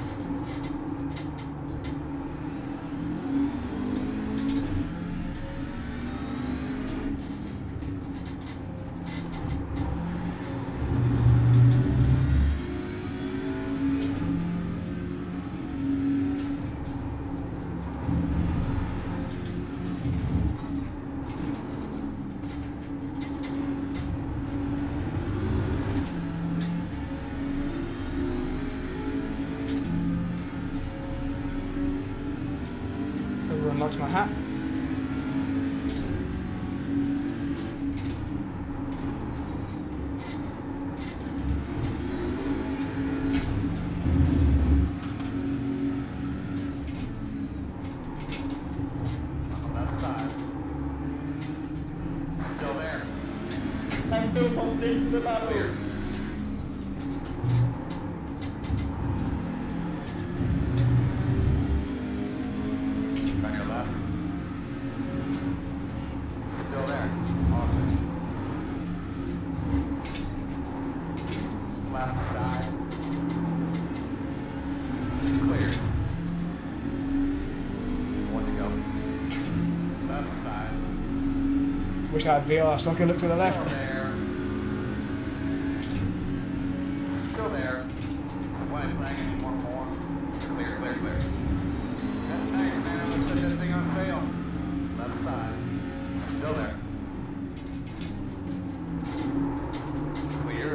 Everyone likes my hat. Another side. Still there. I'm still holding the battle. Clear. On your left. Still there. Awesome. Left side. Clear. One to go. Left side. Wish I had VR so I could look to the left. Still there. Still there. Why did I get more? Clear, clear, clear. That's nice, man. I'm gonna set that thing on fail. Left side. Still there. Clear.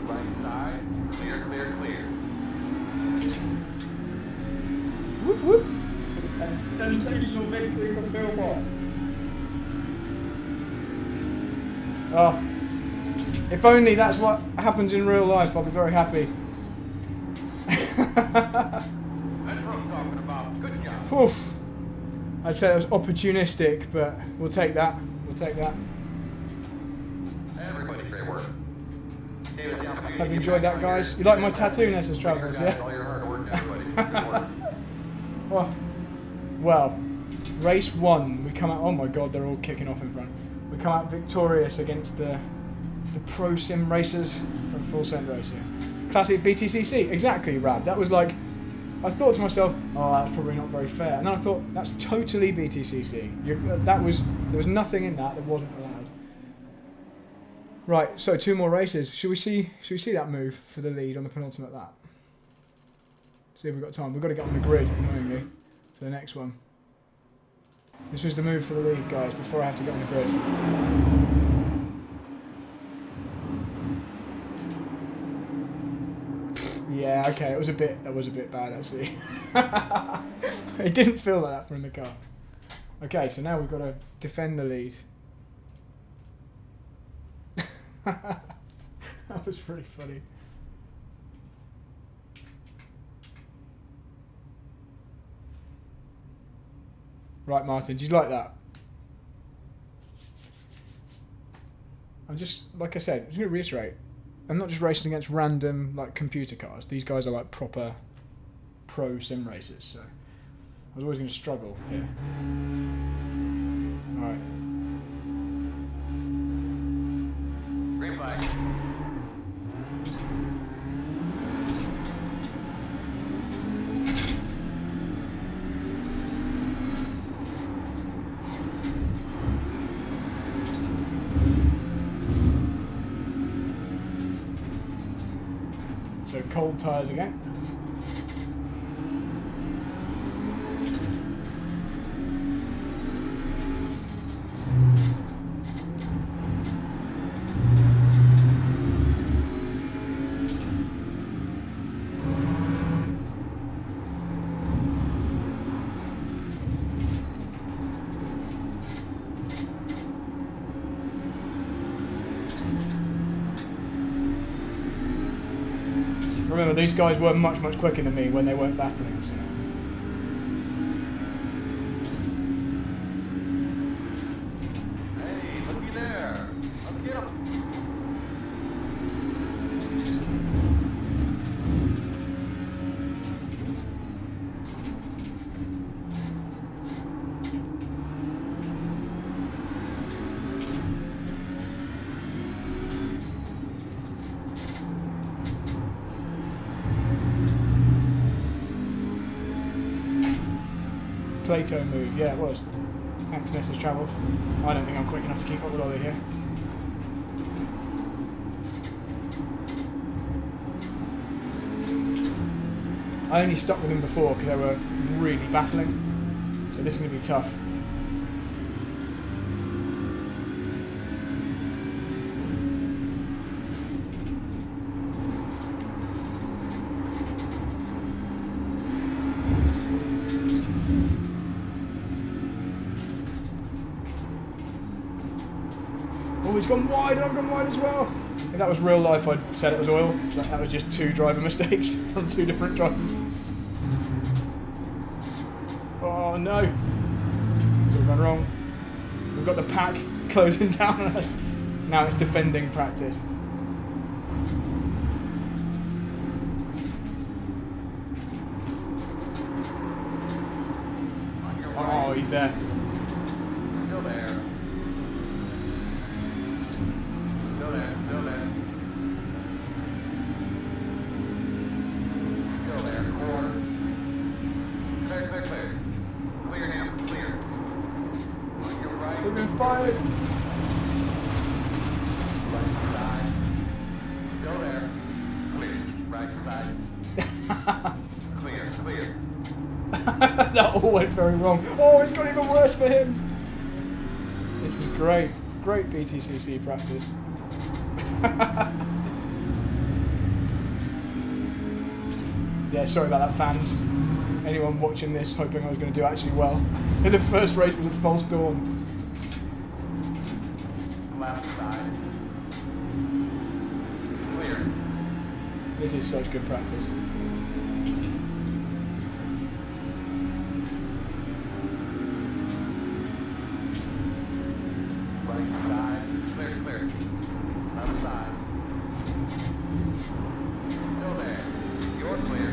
Right side. Clear, clear, clear. Whoop whoop. Sensational victory for Billboard. Oh. If only that's what happens in real life, I'll be very happy. That's what I'm talking about. Good job. Oof. I'd say it was opportunistic, but we'll take that. We'll take that. Everybody, great work. David, down so you Hope can you get enjoyed back that, on guys. your- You like my get back tattoo, on- Nessa's Travels, Guys, yeah? all your hard work, everybody. Good work. Well, race one, we come out. Oh my God, they're all kicking off in front. We come out victorious against the pro sim racers from Full Send Racing. Classic BTCC, exactly, Rab. That was like, I thought to myself, oh, that's probably not very fair. And then I thought, that's totally BTCC. There was nothing in that wasn't allowed. Right, so 2 more races. Should we see that move for the lead on the penultimate lap? See if we've got time. We've got to get on the grid, annoyingly, for the next one. This was the move for the lead, guys, before I have to get on the grid. Yeah, okay, that was a bit bad, actually. It didn't feel like that from the car. Okay, so now we've got to defend the lead. That was pretty funny. Right, Martin, do you like that? I'm just, like I said, I'm just going to reiterate. I'm not just racing against random, like, computer cars. These guys are, like, proper pro sim racers, so I was always going to struggle here. Alright. Green flag. cold tyres again. Remember, these guys were much, much quicker than me when they weren't battling. So. Hey, looky there. Let's get him. Plato move, yeah, it was. Axness has travelled. I don't think I'm quick enough to keep up with Ollie here. I only stuck with them before because they were really battling, so this is going to be tough. Oh, he's gone wide, I've gone wide as well. If that was real life, I'd said it was oil. But that was just two driver mistakes from two different drivers. Oh no. It's all gone wrong. We've got the pack closing down on us. Now it's defending practice. On your Oh, right. he's there. Still there. Still there. Still there. Still there. Quarter. Clear, clear, clear. Clear now. Clear. On your right. We've been fired. Right side. Still there. Clear. Right side. Clear. Clear. That all went very wrong. Oh, it's got even worse for him. This is great. Great BTCC practice. Yeah, sorry about that, fans. Anyone watching this hoping I was going to do actually well. The first race was a false dawn. Left side. Clear. This is such good practice. Right side. Clear, clear. Left side. Still there. You're clear.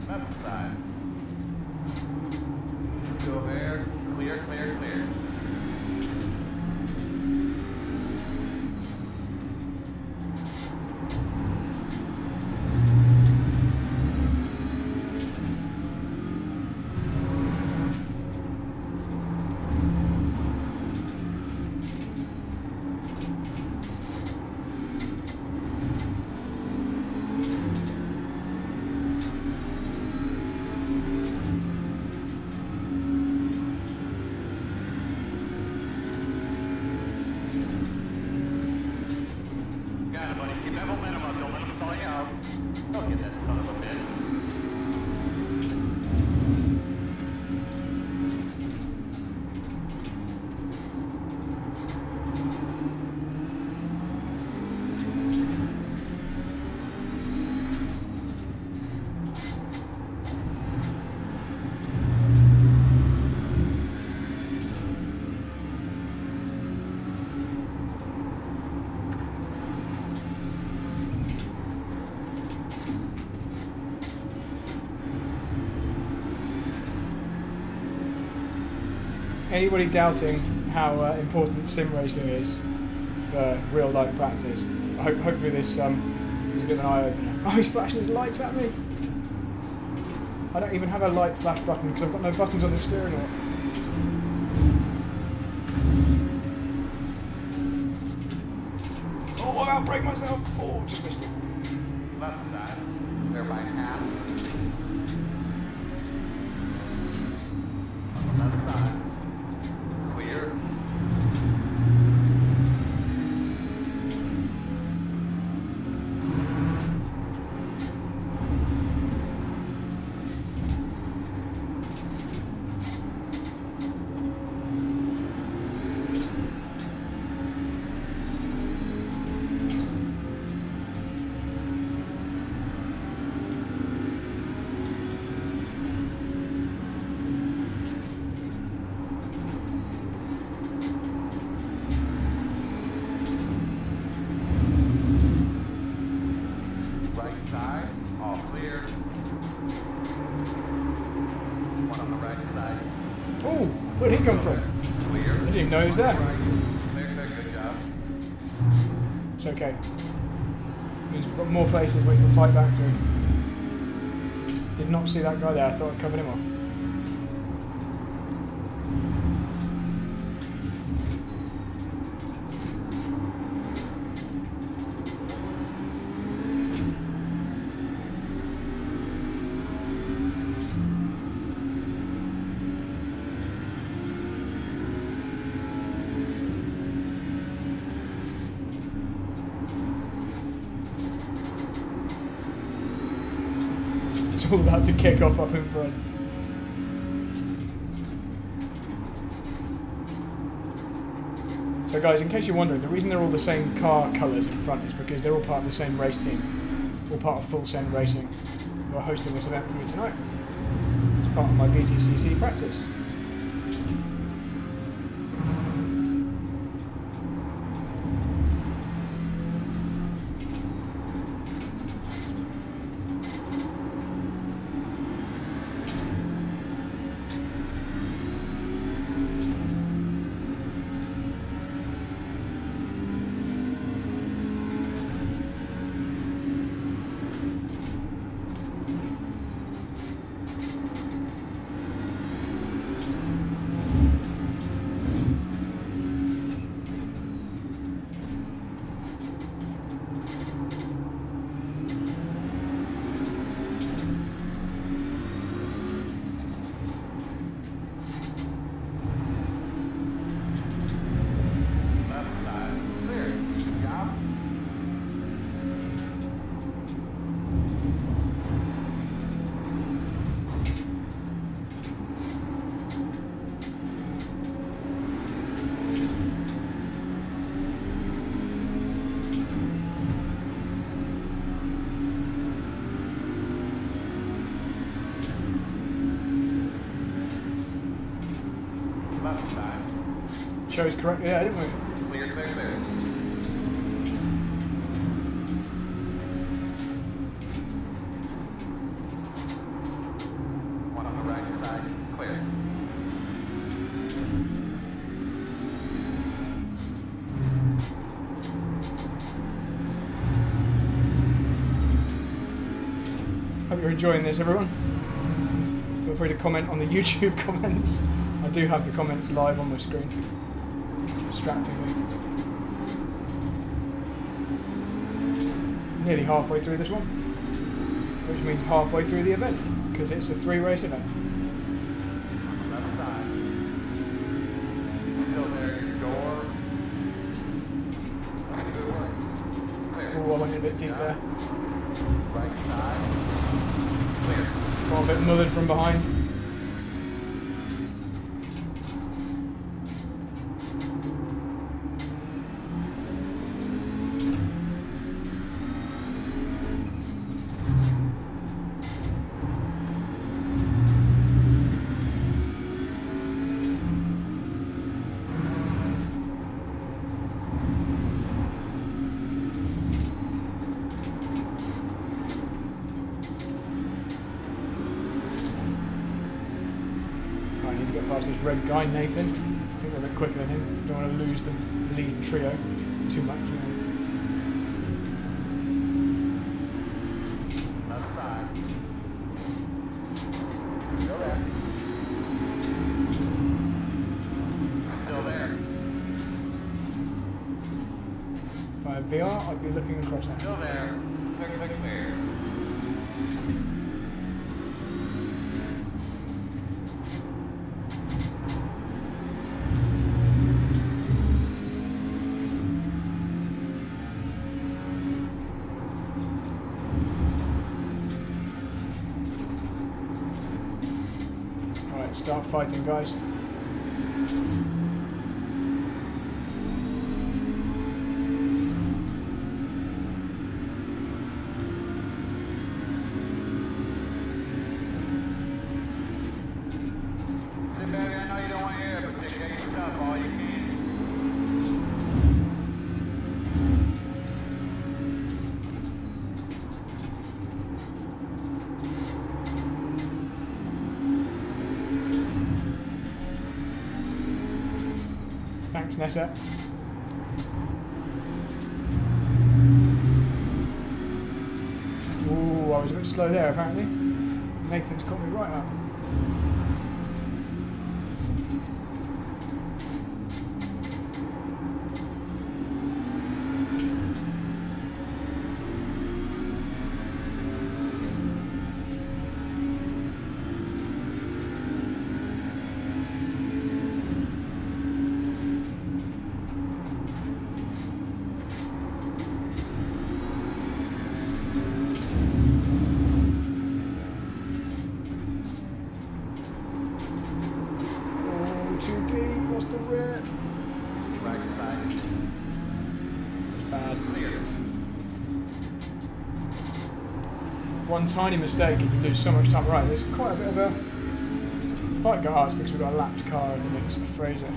Left side. Still there. Clear, clear, clear. Got it, buddy. Keep that momentum up. Don't let him stall you out. Don't get that son of a bitch. Anybody doubting how important sim racing is for real life practice, hopefully this is a bit of an eye opener. Oh, he's flashing his lights at me. I don't even have a light flash button because I've got no buttons on the steering wheel. Oh, I'm can't break myself. Oh, just missed it. Left side. Clear by half. On the left side. Clear. Right side, all clear. One on the right side. Oh, where'd he come from? Clear. I didn't even know he was there. Right. Clear, good job. It's okay. Means we've got more places we can fight back through. Did not see that guy there. I thought I covered him off. It's all about to kick off up in front. So guys, in case you're wondering, the reason they're all the same car colours in front is because they're all part of the same race team. All part of Full Send Racing, who are hosting this event for me tonight. It's part of my BTCC practice. Left side, clear. Good job. Left side, Chose correctly there, didn't we? clear, clear, clear. One on the right side, clear. Hope you're enjoying this, everyone. Feel free to comment on the YouTube comments. I do have the comments live on my screen. Distracting me. Nearly halfway through this one, which means halfway through the event, because it's a 3-race event. Left side. Still there, your door. Good work. Clear. Oh, I went a bit deep there. Right side. Clear. Got a bit mothered from behind. I need to get past this red guy, Nathan. I think we're a bit quicker than him. Don't want to lose the lead trio too much. Left side. Still there. Still there. If I VR, I'd be looking across that. Still there. Clear. Alright, start fighting, guys. I know you don't want to hear it, but just get your stuff all you can. Thanks, Nessa. Ooh, I was a bit slow there apparently. Nathan's caught me right up. What's the rear? Right. It's bad. Clear. One tiny mistake and you lose so much time. Right, there's quite a bit of a fight got ours because we've got a lapped car in the mix of Fraser.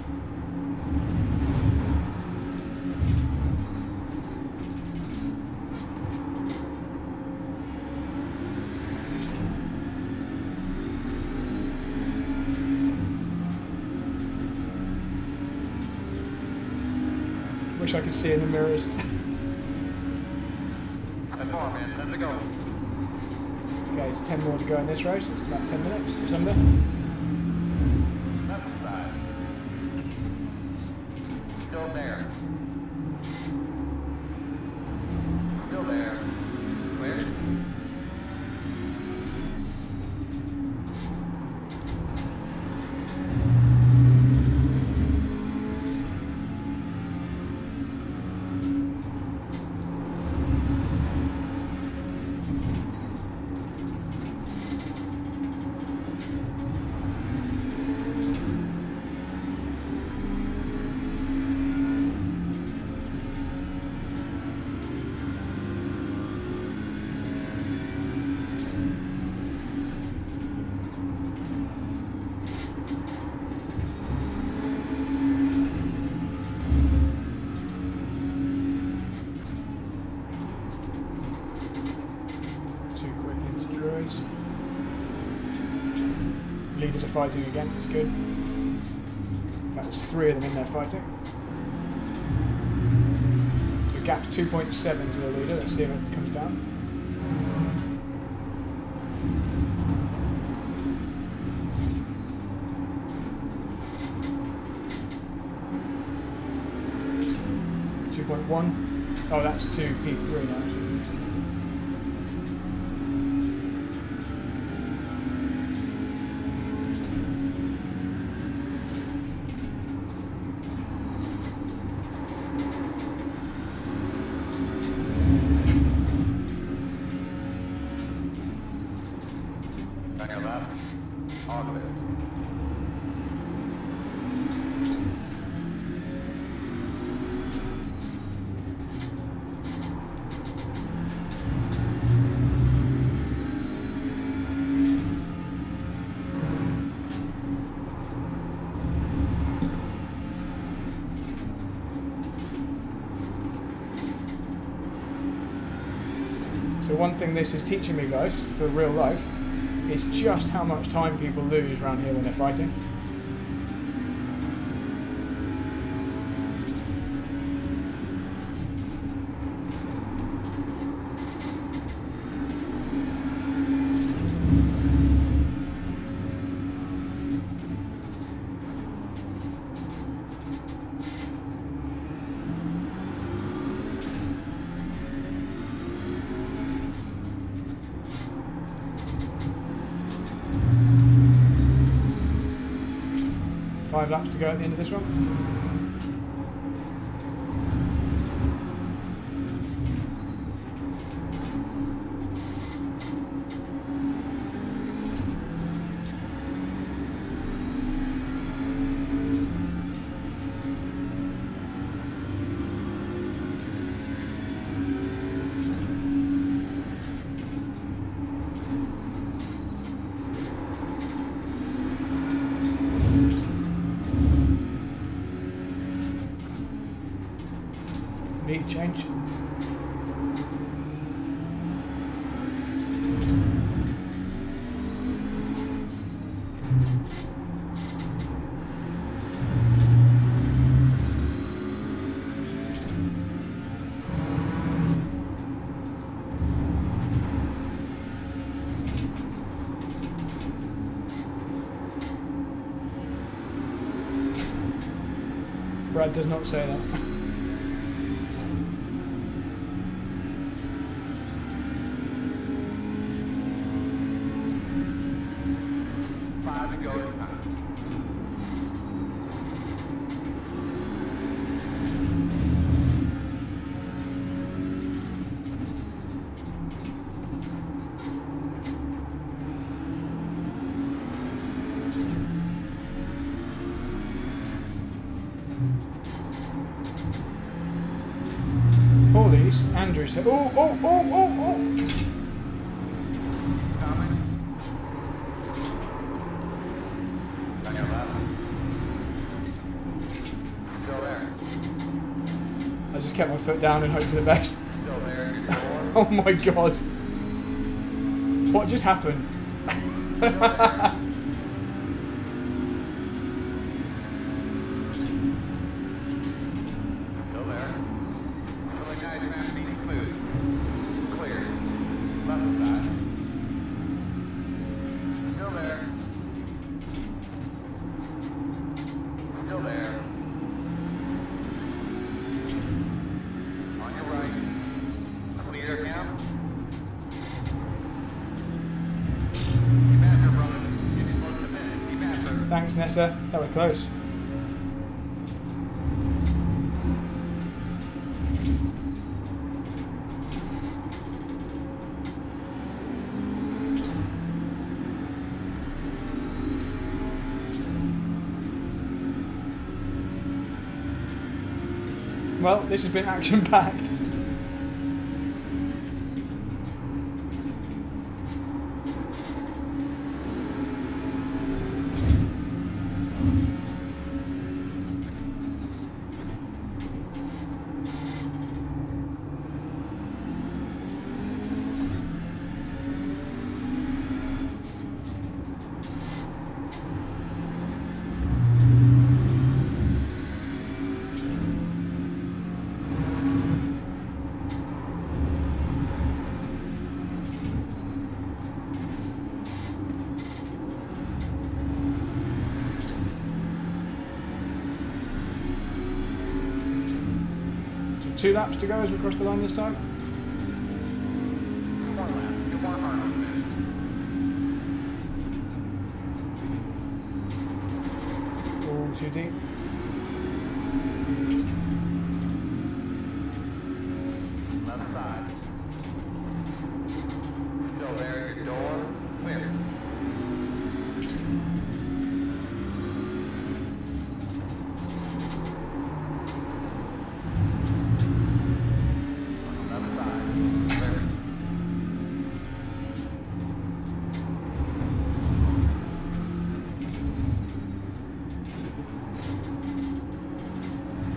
Wish I could see in the mirrors. That's 4 minutes. Let it go. Okay, it's 10 more to go in this race. It's about 10 minutes, just under. Left side. Still there. Still there. Clear. Leaders are fighting again, it's good. In fact, there's 3 of them in there fighting. The gap's 2.7 to the leader, let's see if it comes down. Oh, that's to P3 now, actually. So one thing this is teaching me, guys, for real life, is just how much time people lose around here when they're fighting. 5 laps to go at the end of this one. Need change. Brad does not say that. All these, Andrew said, oh! Coming. On your left. Still there. I just kept my foot down and hoped for the best. Still there. Your door. Oh my god. What just happened? Still there. Thanks, Nessa. That was close. Well, this has been action-packed. So 2 laps to go as we cross the line this time. One lap. Get one hard on the finish. All too deep. Left side. Still there. Your door. Clear. Left side. Clear.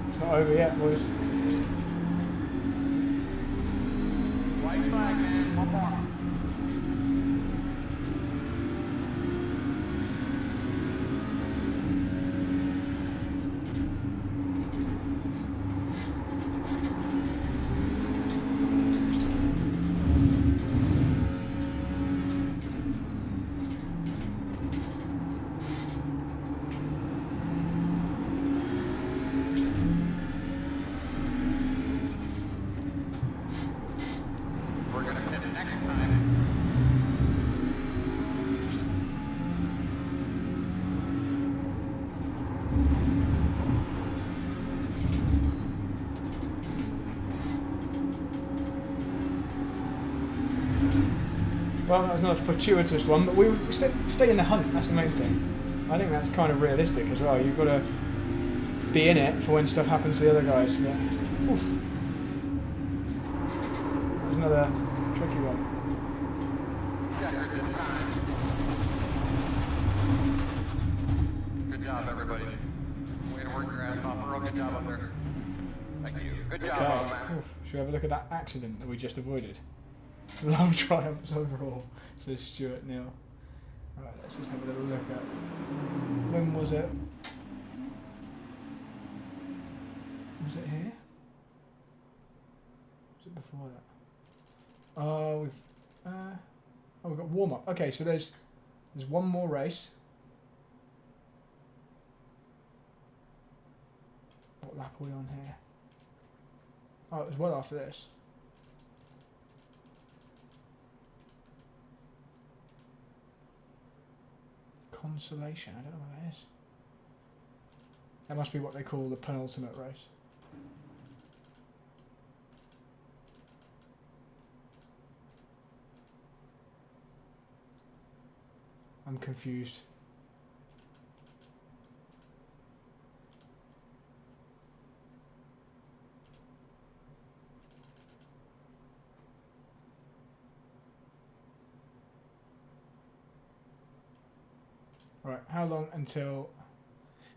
It's not over yet, boys. White flag, man. One more. Well, that was not a fortuitous one, but we stay in the hunt. That's the main thing. I think that's kind of realistic as well. You've got to be in it for when stuff happens to the other guys. But, oof. There's another tricky one. Good job, everybody. Way to work your ass off, Earl. Good job up there. Thank you. Good job, Okay. man. Oof. Should we have a look at that accident that we just avoided? Love triumphs overall, says Stuart Neal. Right, let's just have a little look at when was it? Was it here? Was it before that? We've got warm up. Okay, so there's one more race. What lap are we on here? Oh, it was well after this. Consolation, I don't know what that is. That must be what they call the penultimate race. I'm confused. Right, how long until...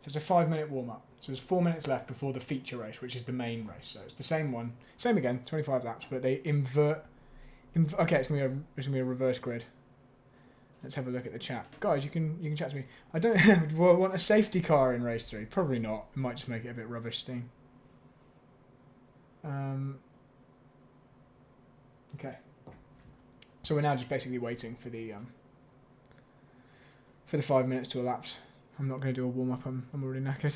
So it's a 5-minute warm-up. So there's 4 minutes left before the feature race, which is the main race. So it's the same one. Same again, 25 laps, but they invert... okay, it's gonna be a reverse grid. Let's have a look at the chat. Guys, you can chat to me. I don't want a safety car in race 3. Probably not. It might just make it a bit rubbish steam. Okay. So we're now just basically waiting for the 5 minutes to elapse. I'm not going to do a warm-up. I'm already knackered.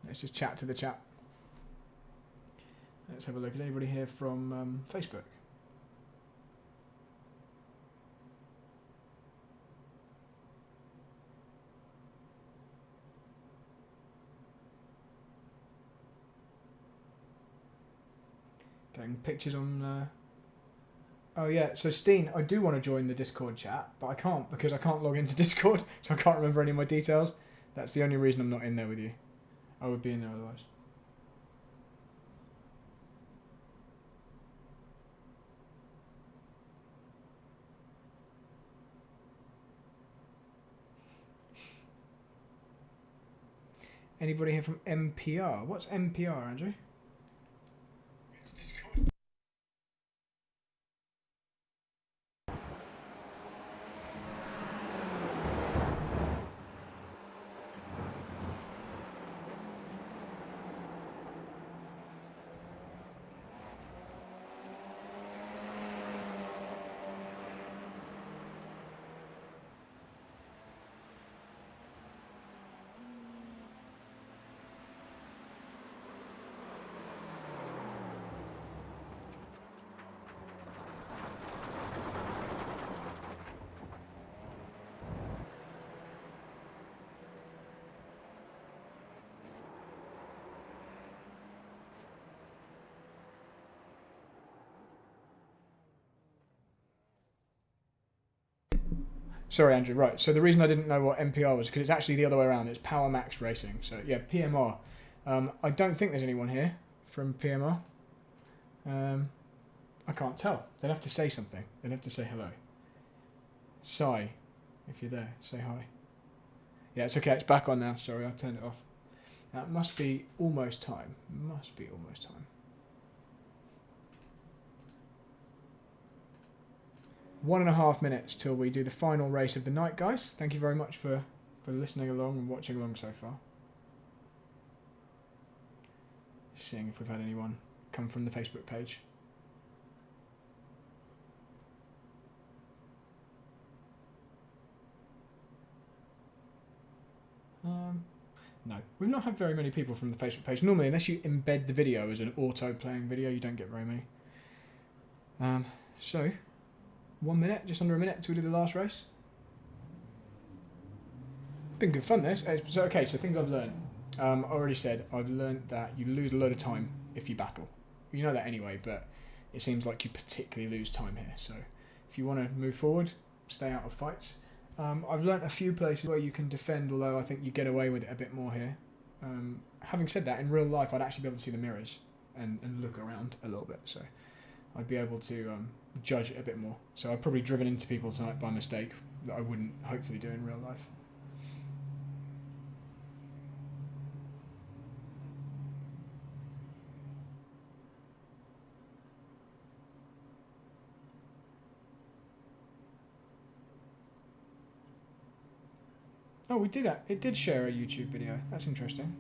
Let's just chat to the chat. Let's have a look. Is anybody here from Facebook? Getting pictures on... Oh yeah, so Steen, I do want to join the Discord chat, but I can't because I can't log into Discord, so I can't remember any of my details. That's the only reason I'm not in there with you. I would be in there otherwise. Anybody here from MPR? What's MPR, Andrew? It's Discord. Sorry, Andrew. Right. So the reason I didn't know what MPR was because it's actually the other way around. It's Power Max Racing. So yeah, PMR. I don't think there's anyone here from PMR. I can't tell. They'd have to say something. They'd have to say hello. Sai, if you're there, say hi. Yeah, it's okay. It's back on now. Sorry, I turned it off. That must be almost time. Must be almost time. 1.5 minutes till we do the final race of the night, guys. Thank you very much for listening along and watching along so far. Seeing if we've had anyone come from the Facebook page. No, we've not had very many people from the Facebook page. Normally, unless you embed the video as an auto-playing video, you don't get very many. So, 1 minute, just under a minute till we do the last race. Been good fun this. So, okay, so things I've learned. I already said I've learned that you lose a load of time if you battle. You know that anyway, but it seems like you particularly lose time here. So if you want to move forward, stay out of fights. I've learnt a few places where you can defend, although I think you get away with it a bit more here. Having said that, in real life I'd actually be able to see the mirrors and look around a little bit, so I'd be able to judge it a bit more. So I've probably driven into people tonight by mistake that I wouldn't hopefully do in real life. Oh, it did share a YouTube video. That's interesting.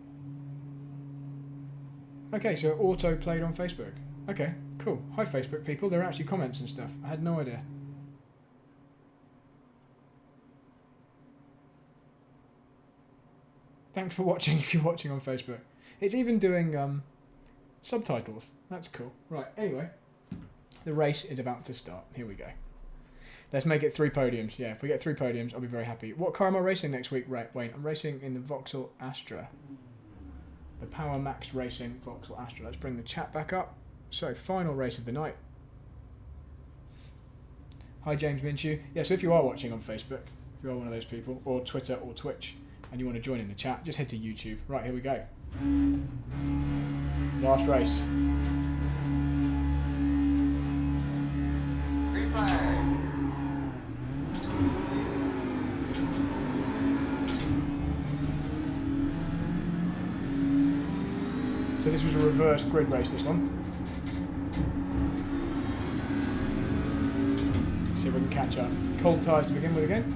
Okay, so auto played on Facebook. Okay, cool. Hi Facebook people, there are actually comments and stuff. I had no idea. Thanks for watching if you're watching on Facebook. It's even doing subtitles. That's cool. Right, anyway. The race is about to start. Here we go. Let's make it 3 podiums. Yeah, if we get 3 podiums, I'll be very happy. What car am I racing next week, Wayne? I'm racing in the Vauxhall Astra. The Power Max Racing Vauxhall Astra. Let's bring the chat back up. So, final race of the night. Hi, James Minshew. Yeah, so if you are watching on Facebook, if you are one of those people, or Twitter or Twitch, and you want to join in the chat, just head to YouTube. Right, here we go. Last race. Green flag. So this was a reverse grid race, this one. Let's see if we can catch up. Cold tyres to begin with again.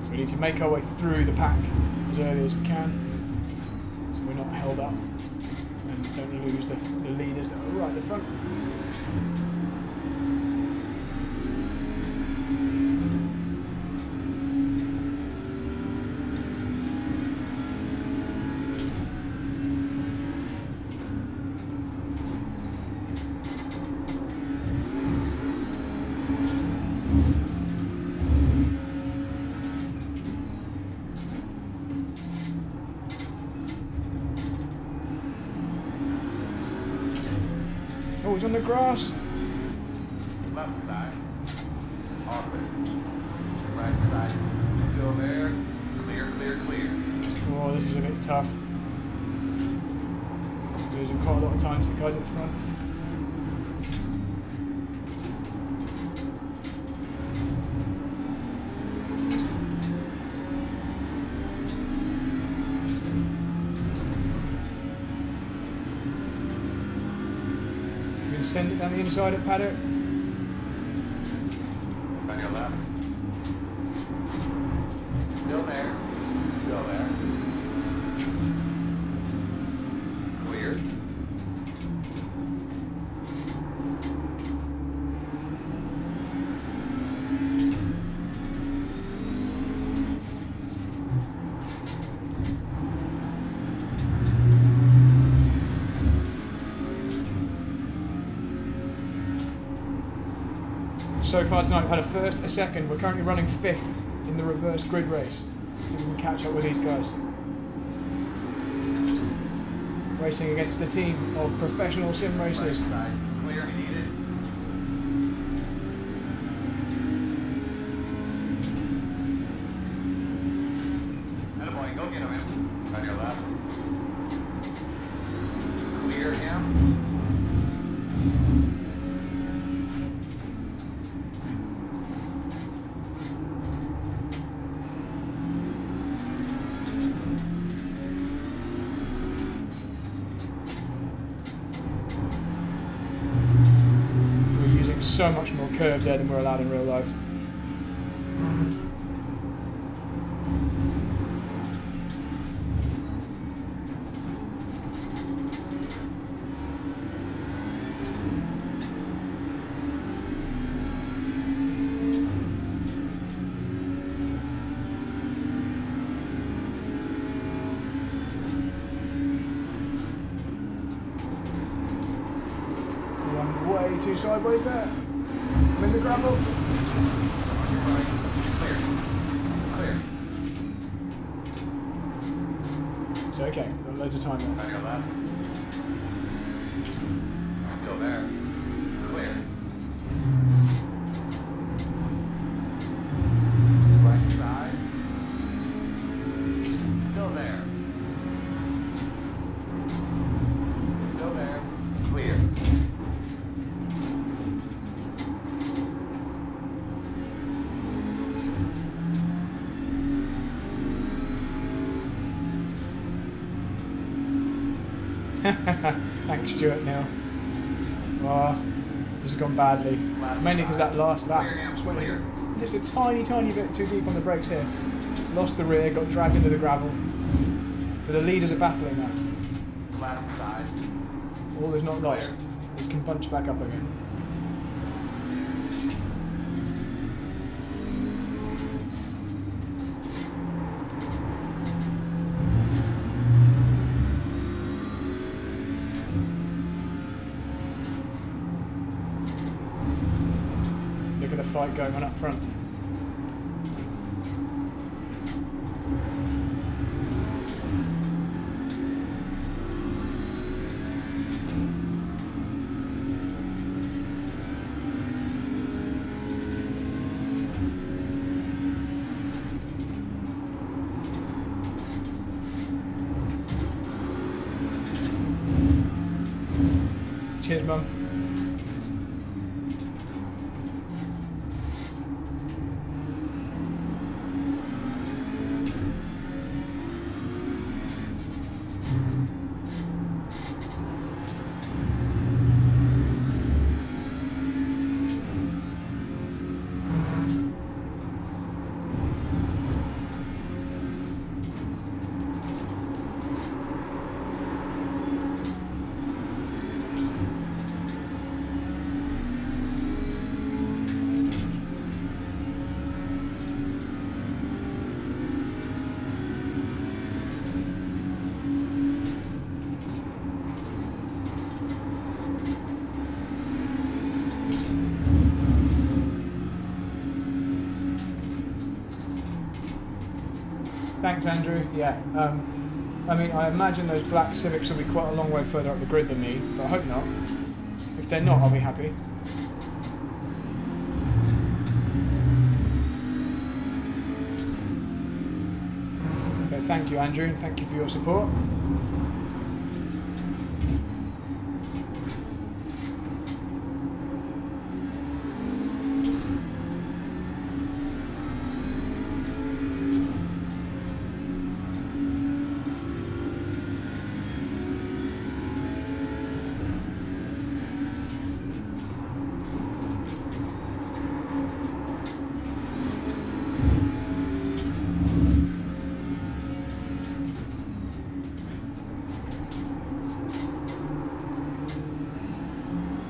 So we need to make our way through the pack as early as we can, so we're not held up and don't lose the leaders that are right at the front. Oh, he's on the grass. Left side. Off it. Right side. Still there. Clear, clear, clear. Oh, this is a bit tough. Losing quite a lot of time to the guys at the front. Send it down the inside at paddock. On your left. Still there. Still there. Clear. So far tonight we've had a first, a second. We're currently running 5th in the reverse grid race. See if we can catch up with these guys. Racing against a team of professional sim Right racers. side. Clear needed. Attaboy, go get him, man. On your left. Clear him. So much more curve there than we're allowed in real life. too sideways there. I'm in the gravel. Clear. Clear. It's okay, got loads of time Trying left. to go left. Go there. Clear. Right side. Still there. Still there. Clear. Thanks, Stuart Neal. Oh, this has gone badly. Mainly because that last lap just went just a tiny bit too deep on the brakes here. Lost the rear, got dragged into the gravel. But the leaders are battling now. Left side. All is not lost. It can bunch back up again. Look at the fight going on up front. Cheers, Mum. Thanks, Andrew. Yeah. I mean, I imagine those black Civics will be quite a long way further up the grid than me, but I hope not. If they're not, I'll be happy. Okay, thank you, Andrew, and thank you for your support.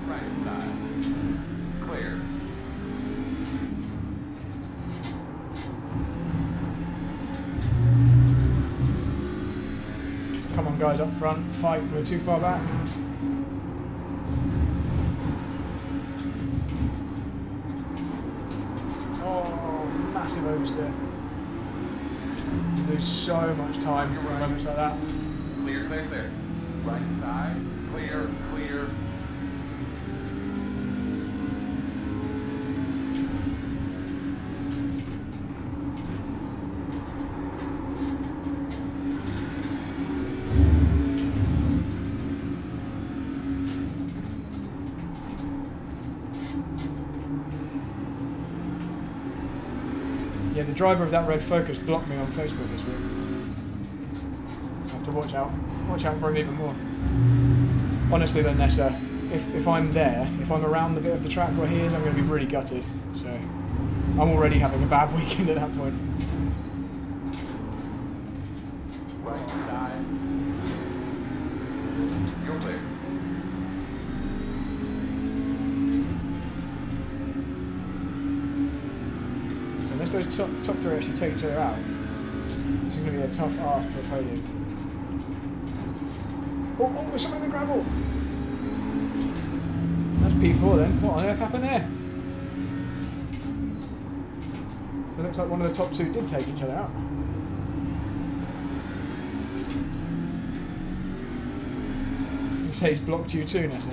Right side. Clear. Come on, guys, up front. Fight. We're too far back. Oh, massive oversteer. Lose so much time in moments like that. Clear, clear, clear. Right side. Clear, clear. Yeah, the driver of that red Focus blocked me on Facebook this week. I have to watch out for him even more. Honestly though, Nessa, if I'm there, if I'm around the bit of the track where he is, I'm going to be really gutted. So, I'm already having a bad weekend at that point. Right side. You're clear. So unless those top three actually take each other out, this is going to be a tough ask for a podium. Oh, there's something in the gravel! That's P4 then. What on earth happened there? So it looks like one of the top two did take each other out. You say he's blocked you too, Nessa.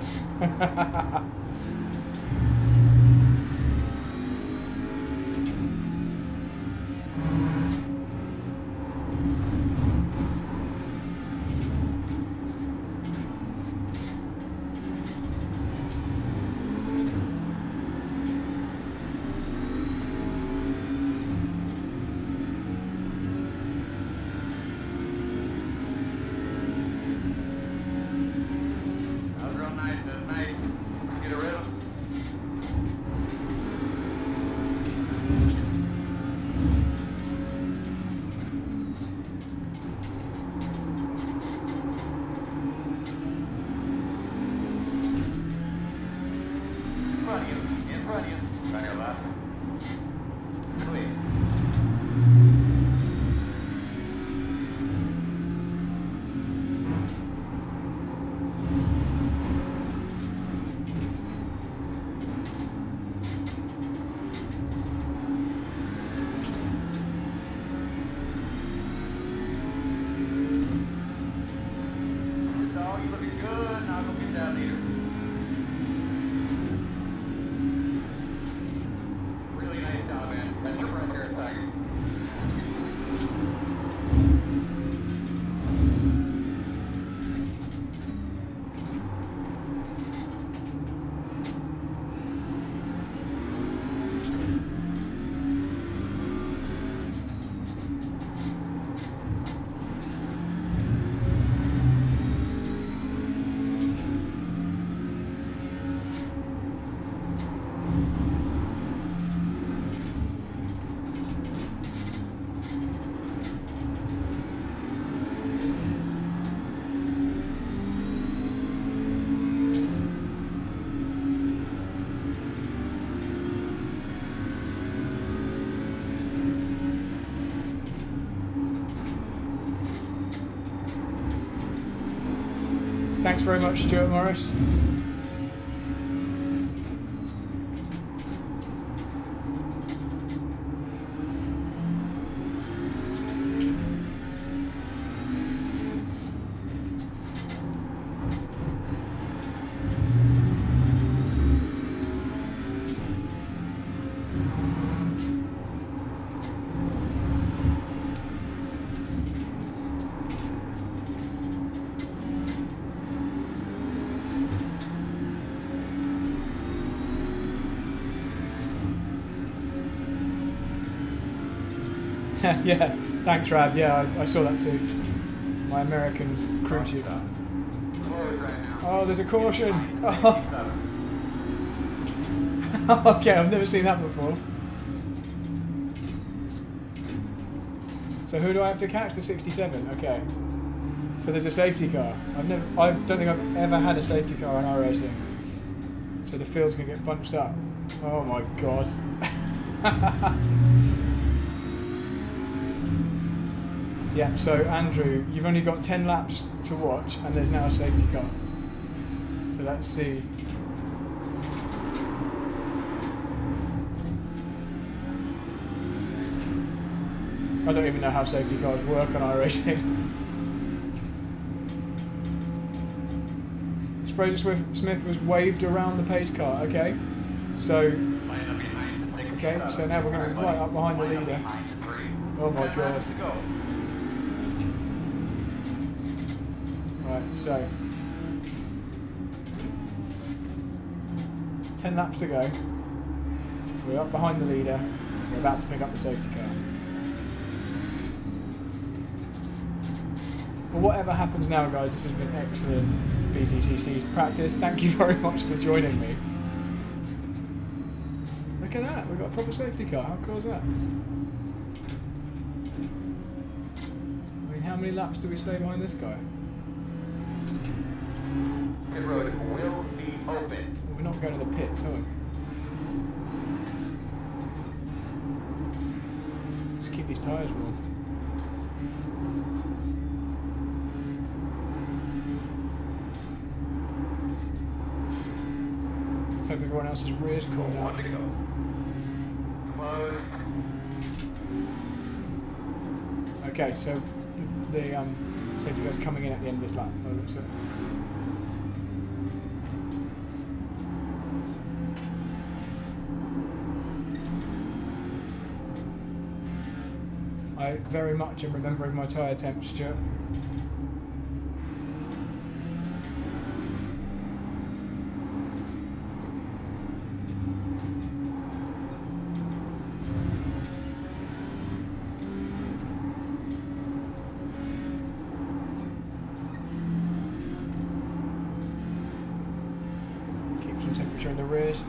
Thanks very much, Stuart Morris. Yeah, thanks, Rab. Yeah, I saw that too. My American crew chief. Oh, there's a caution. Oh. Okay, I've never seen that before. So who do I have to catch? The 67. Okay. So there's a safety car. I don't think I've ever had a safety car in iRacing. So the field's gonna get bunched up. Oh my god. Yeah, so Andrew, you've only got 10 laps to watch and there's now a safety car. So let's see. I don't even know how safety cars work on iRacing. Fraser Smith was waved around the pace car, okay. So now we're going to be right up behind the leader. Oh my god. Right, so 10 laps to go. We're up behind the leader. We're about to pick up the safety car. Well, whatever happens now, guys, this has been excellent BTCC practice. Thank you very much for joining me. Look at that, we've got a proper safety car. How cool is that? I mean, how many laps do we stay behind this guy? The road will be open. Well, we're not going to the pits, are we? Just keep these tyres warm. everyone else's rears cool One now. to go. Close. Okay, so the safety car's coming in at the end of this lap. Oh, looks good. I very much am remembering my tyre temperature. Keep some temperature in the rears.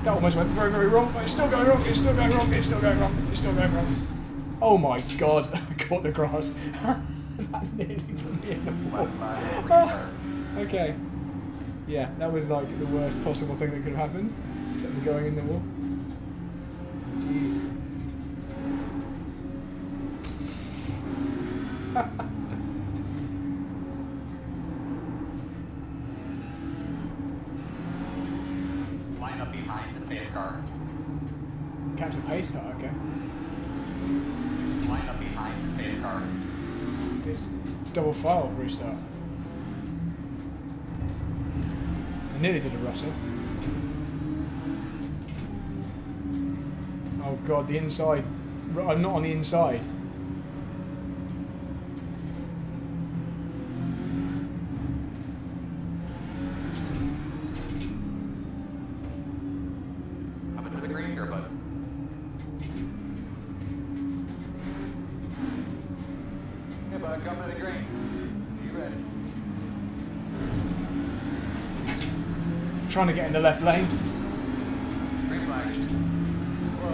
That almost went very, very wrong, but it's still going wrong, it's still going wrong, it's still going wrong, it's still going wrong. Oh my god, I caught the grass. That nearly put me in the wall. Okay. Yeah, that was like the worst possible thing that could have happened, except for going in the wall. Jeez. Line up behind the pace car. Catch the pace car, okay. Line up behind the pace car. It's double file restart. I nearly did a Russell. Oh god, the inside. I'm not on the inside. Up into the green here, bud. Hey, bud, come to the green. You ready? Trying to get in the left lane. Green flag.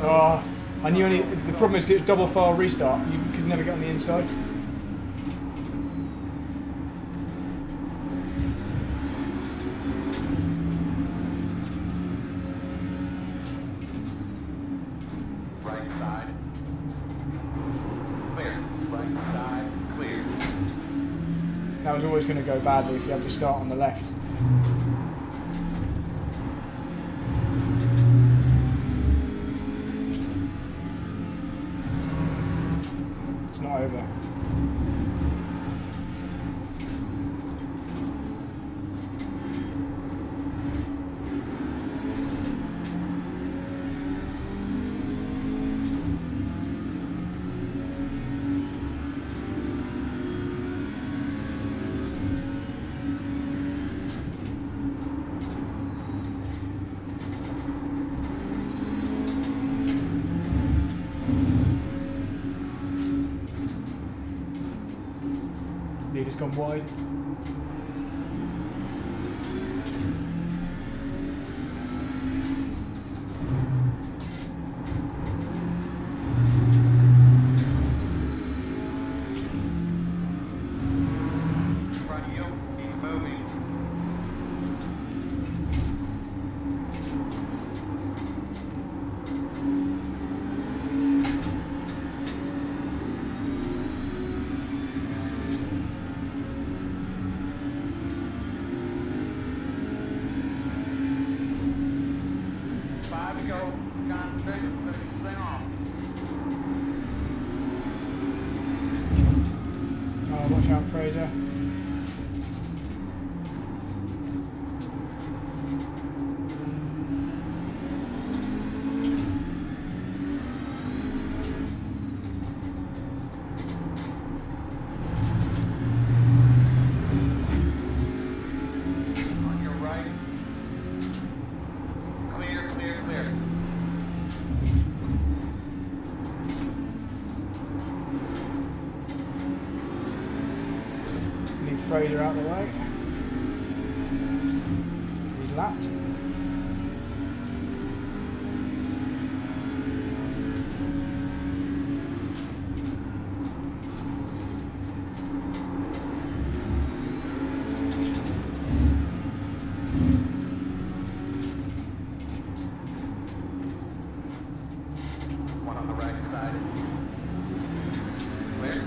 Oh, I knew only. The problem is it's double file restart. You could never get on the inside. Right side. Clear. Right side. Clear. That was always going to go badly if you had to start on the left. It's not over. Leader's gone wide. In front of you. Keep moving. Five to go. Concentrate. Finish this thing off. Oh, watch out, Fraser. On your right. Clear, clear, clear. Need Fraser out of the way. He's lapped. on the right side. Clear.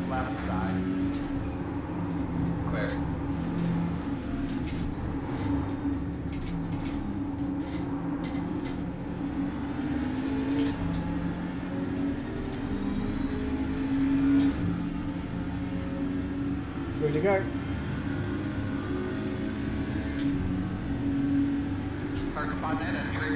Left side. Clear. Through to go. Start to 5 minutes. Clear.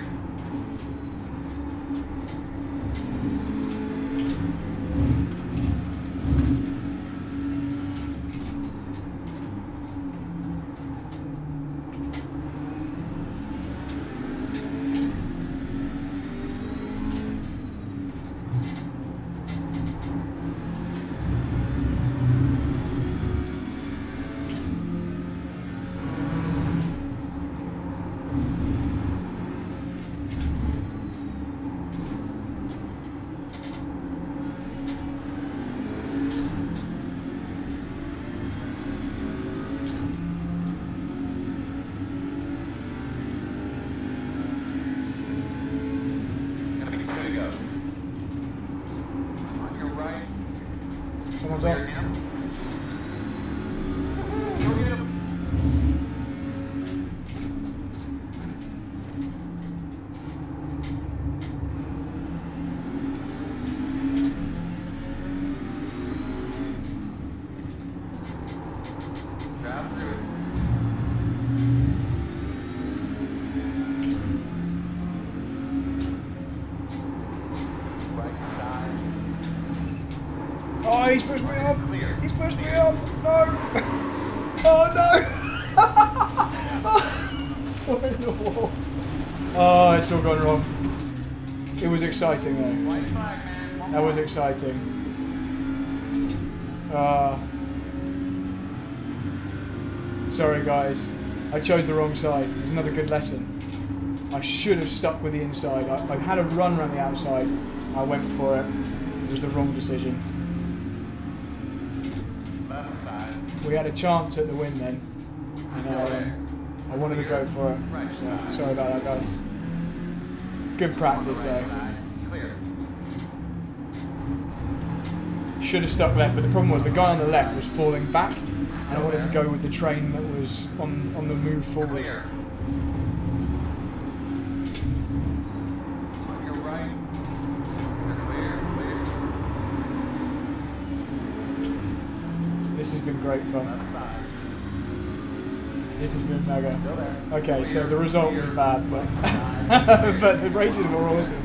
Gonna be good to go. On your right. Someone's off. Clear him. Go get him. Drive through it. Right side. Oh, he's pushed me off. Clear. He's pushed me off. No. Oh no. What in the wall? Oh, it's all gone wrong. It was exciting though. White flag, man. One That was more. exciting. Sorry guys, I chose the wrong side. It was another good lesson. I should have stuck with the inside. I had a run around the outside. I went for it. It was the wrong decision. Left side. We had a chance at the win then, and I wanted to go for it. So, sorry about that, guys. Good practice On the right though. side. Clear. Should have stuck left, but the problem was the guy on the left was falling back, and I wanted to go with the train that was on the move forward. Clear. On your right. Clear. Clear. This has been great fun. Left side. This has been mega. Go there. Okay, so the result was bad, but but the races were awesome.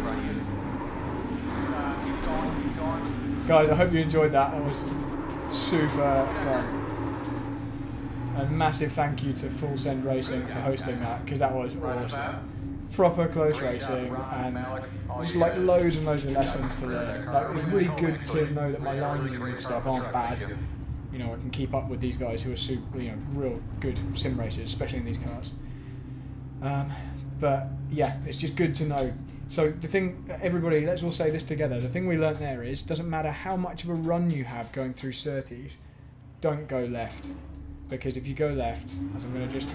Keep going, keep going. Guys, I hope you enjoyed that. That was super fun. And massive thank you to Full Send Racing for hosting that, because that was Right awesome. about. Proper close racing, and just like loads and loads of lessons to learn. Like, it was really good to know that my lines and stuff aren't bad. You know, I can keep up with these guys who are super, you know, real good sim racers, especially in these cars. But yeah, it's just good to know. So the thing, everybody, let's all say this together. The thing we learnt there is, doesn't matter how much of a run you have going through Surtees, don't go left, because if you go left, as I'm going to just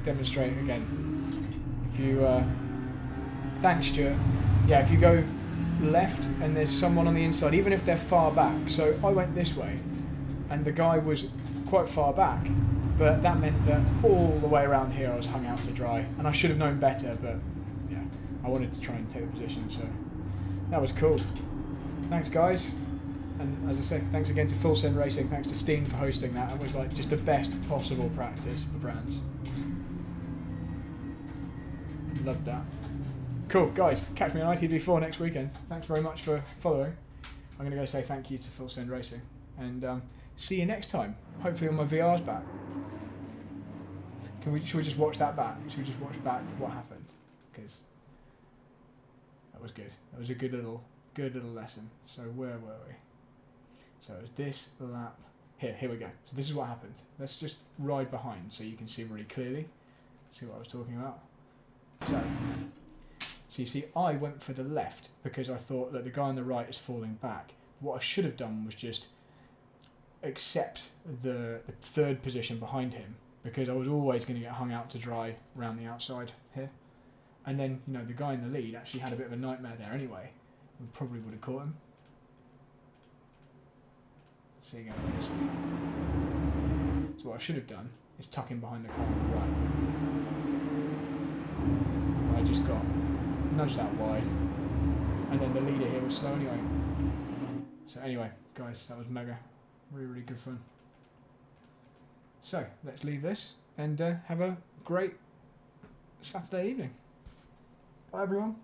demonstrate again, if you, thanks Stuart, yeah, if you go left and there's someone on the inside, even if they're far back. So I went this way, and the guy was quite far back, but that meant that all the way around here I was hung out to dry, and I should have known better, but yeah, I wanted to try and take the position, so that was cool. Thanks guys, and as I said, thanks again to Full Send Racing, thanks to Steen for hosting that. It was like just the best possible practice for brands. Loved that. Cool, guys, catch me on ITV4 next weekend. Thanks very much for following. I'm going to go say thank you to Full Send Racing, and see you next time, hopefully on my VR's back. Should we just watch that back? Should we just watch back what happened? Because that was good. That was a good little lesson. So where were we? So it was this lap. Here we go. So this is what happened. Let's just ride behind so you can see really clearly. See what I was talking about. So you see, I went for the left because I thought that the guy on the right is falling back. What I should have done was just accept the third position behind him because I was always going to get hung out to dry around the outside here. And then, you know, the guy in the lead actually had a bit of a nightmare there anyway. We probably would have caught him. Seeing how this one. So what I should have done is tuck him behind the car on the right. I just got nudged out wide. And then the leader here was slow anyway. So anyway, guys, that was mega. Really, really good fun. So, let's leave this and have a great Saturday evening. Bye everyone.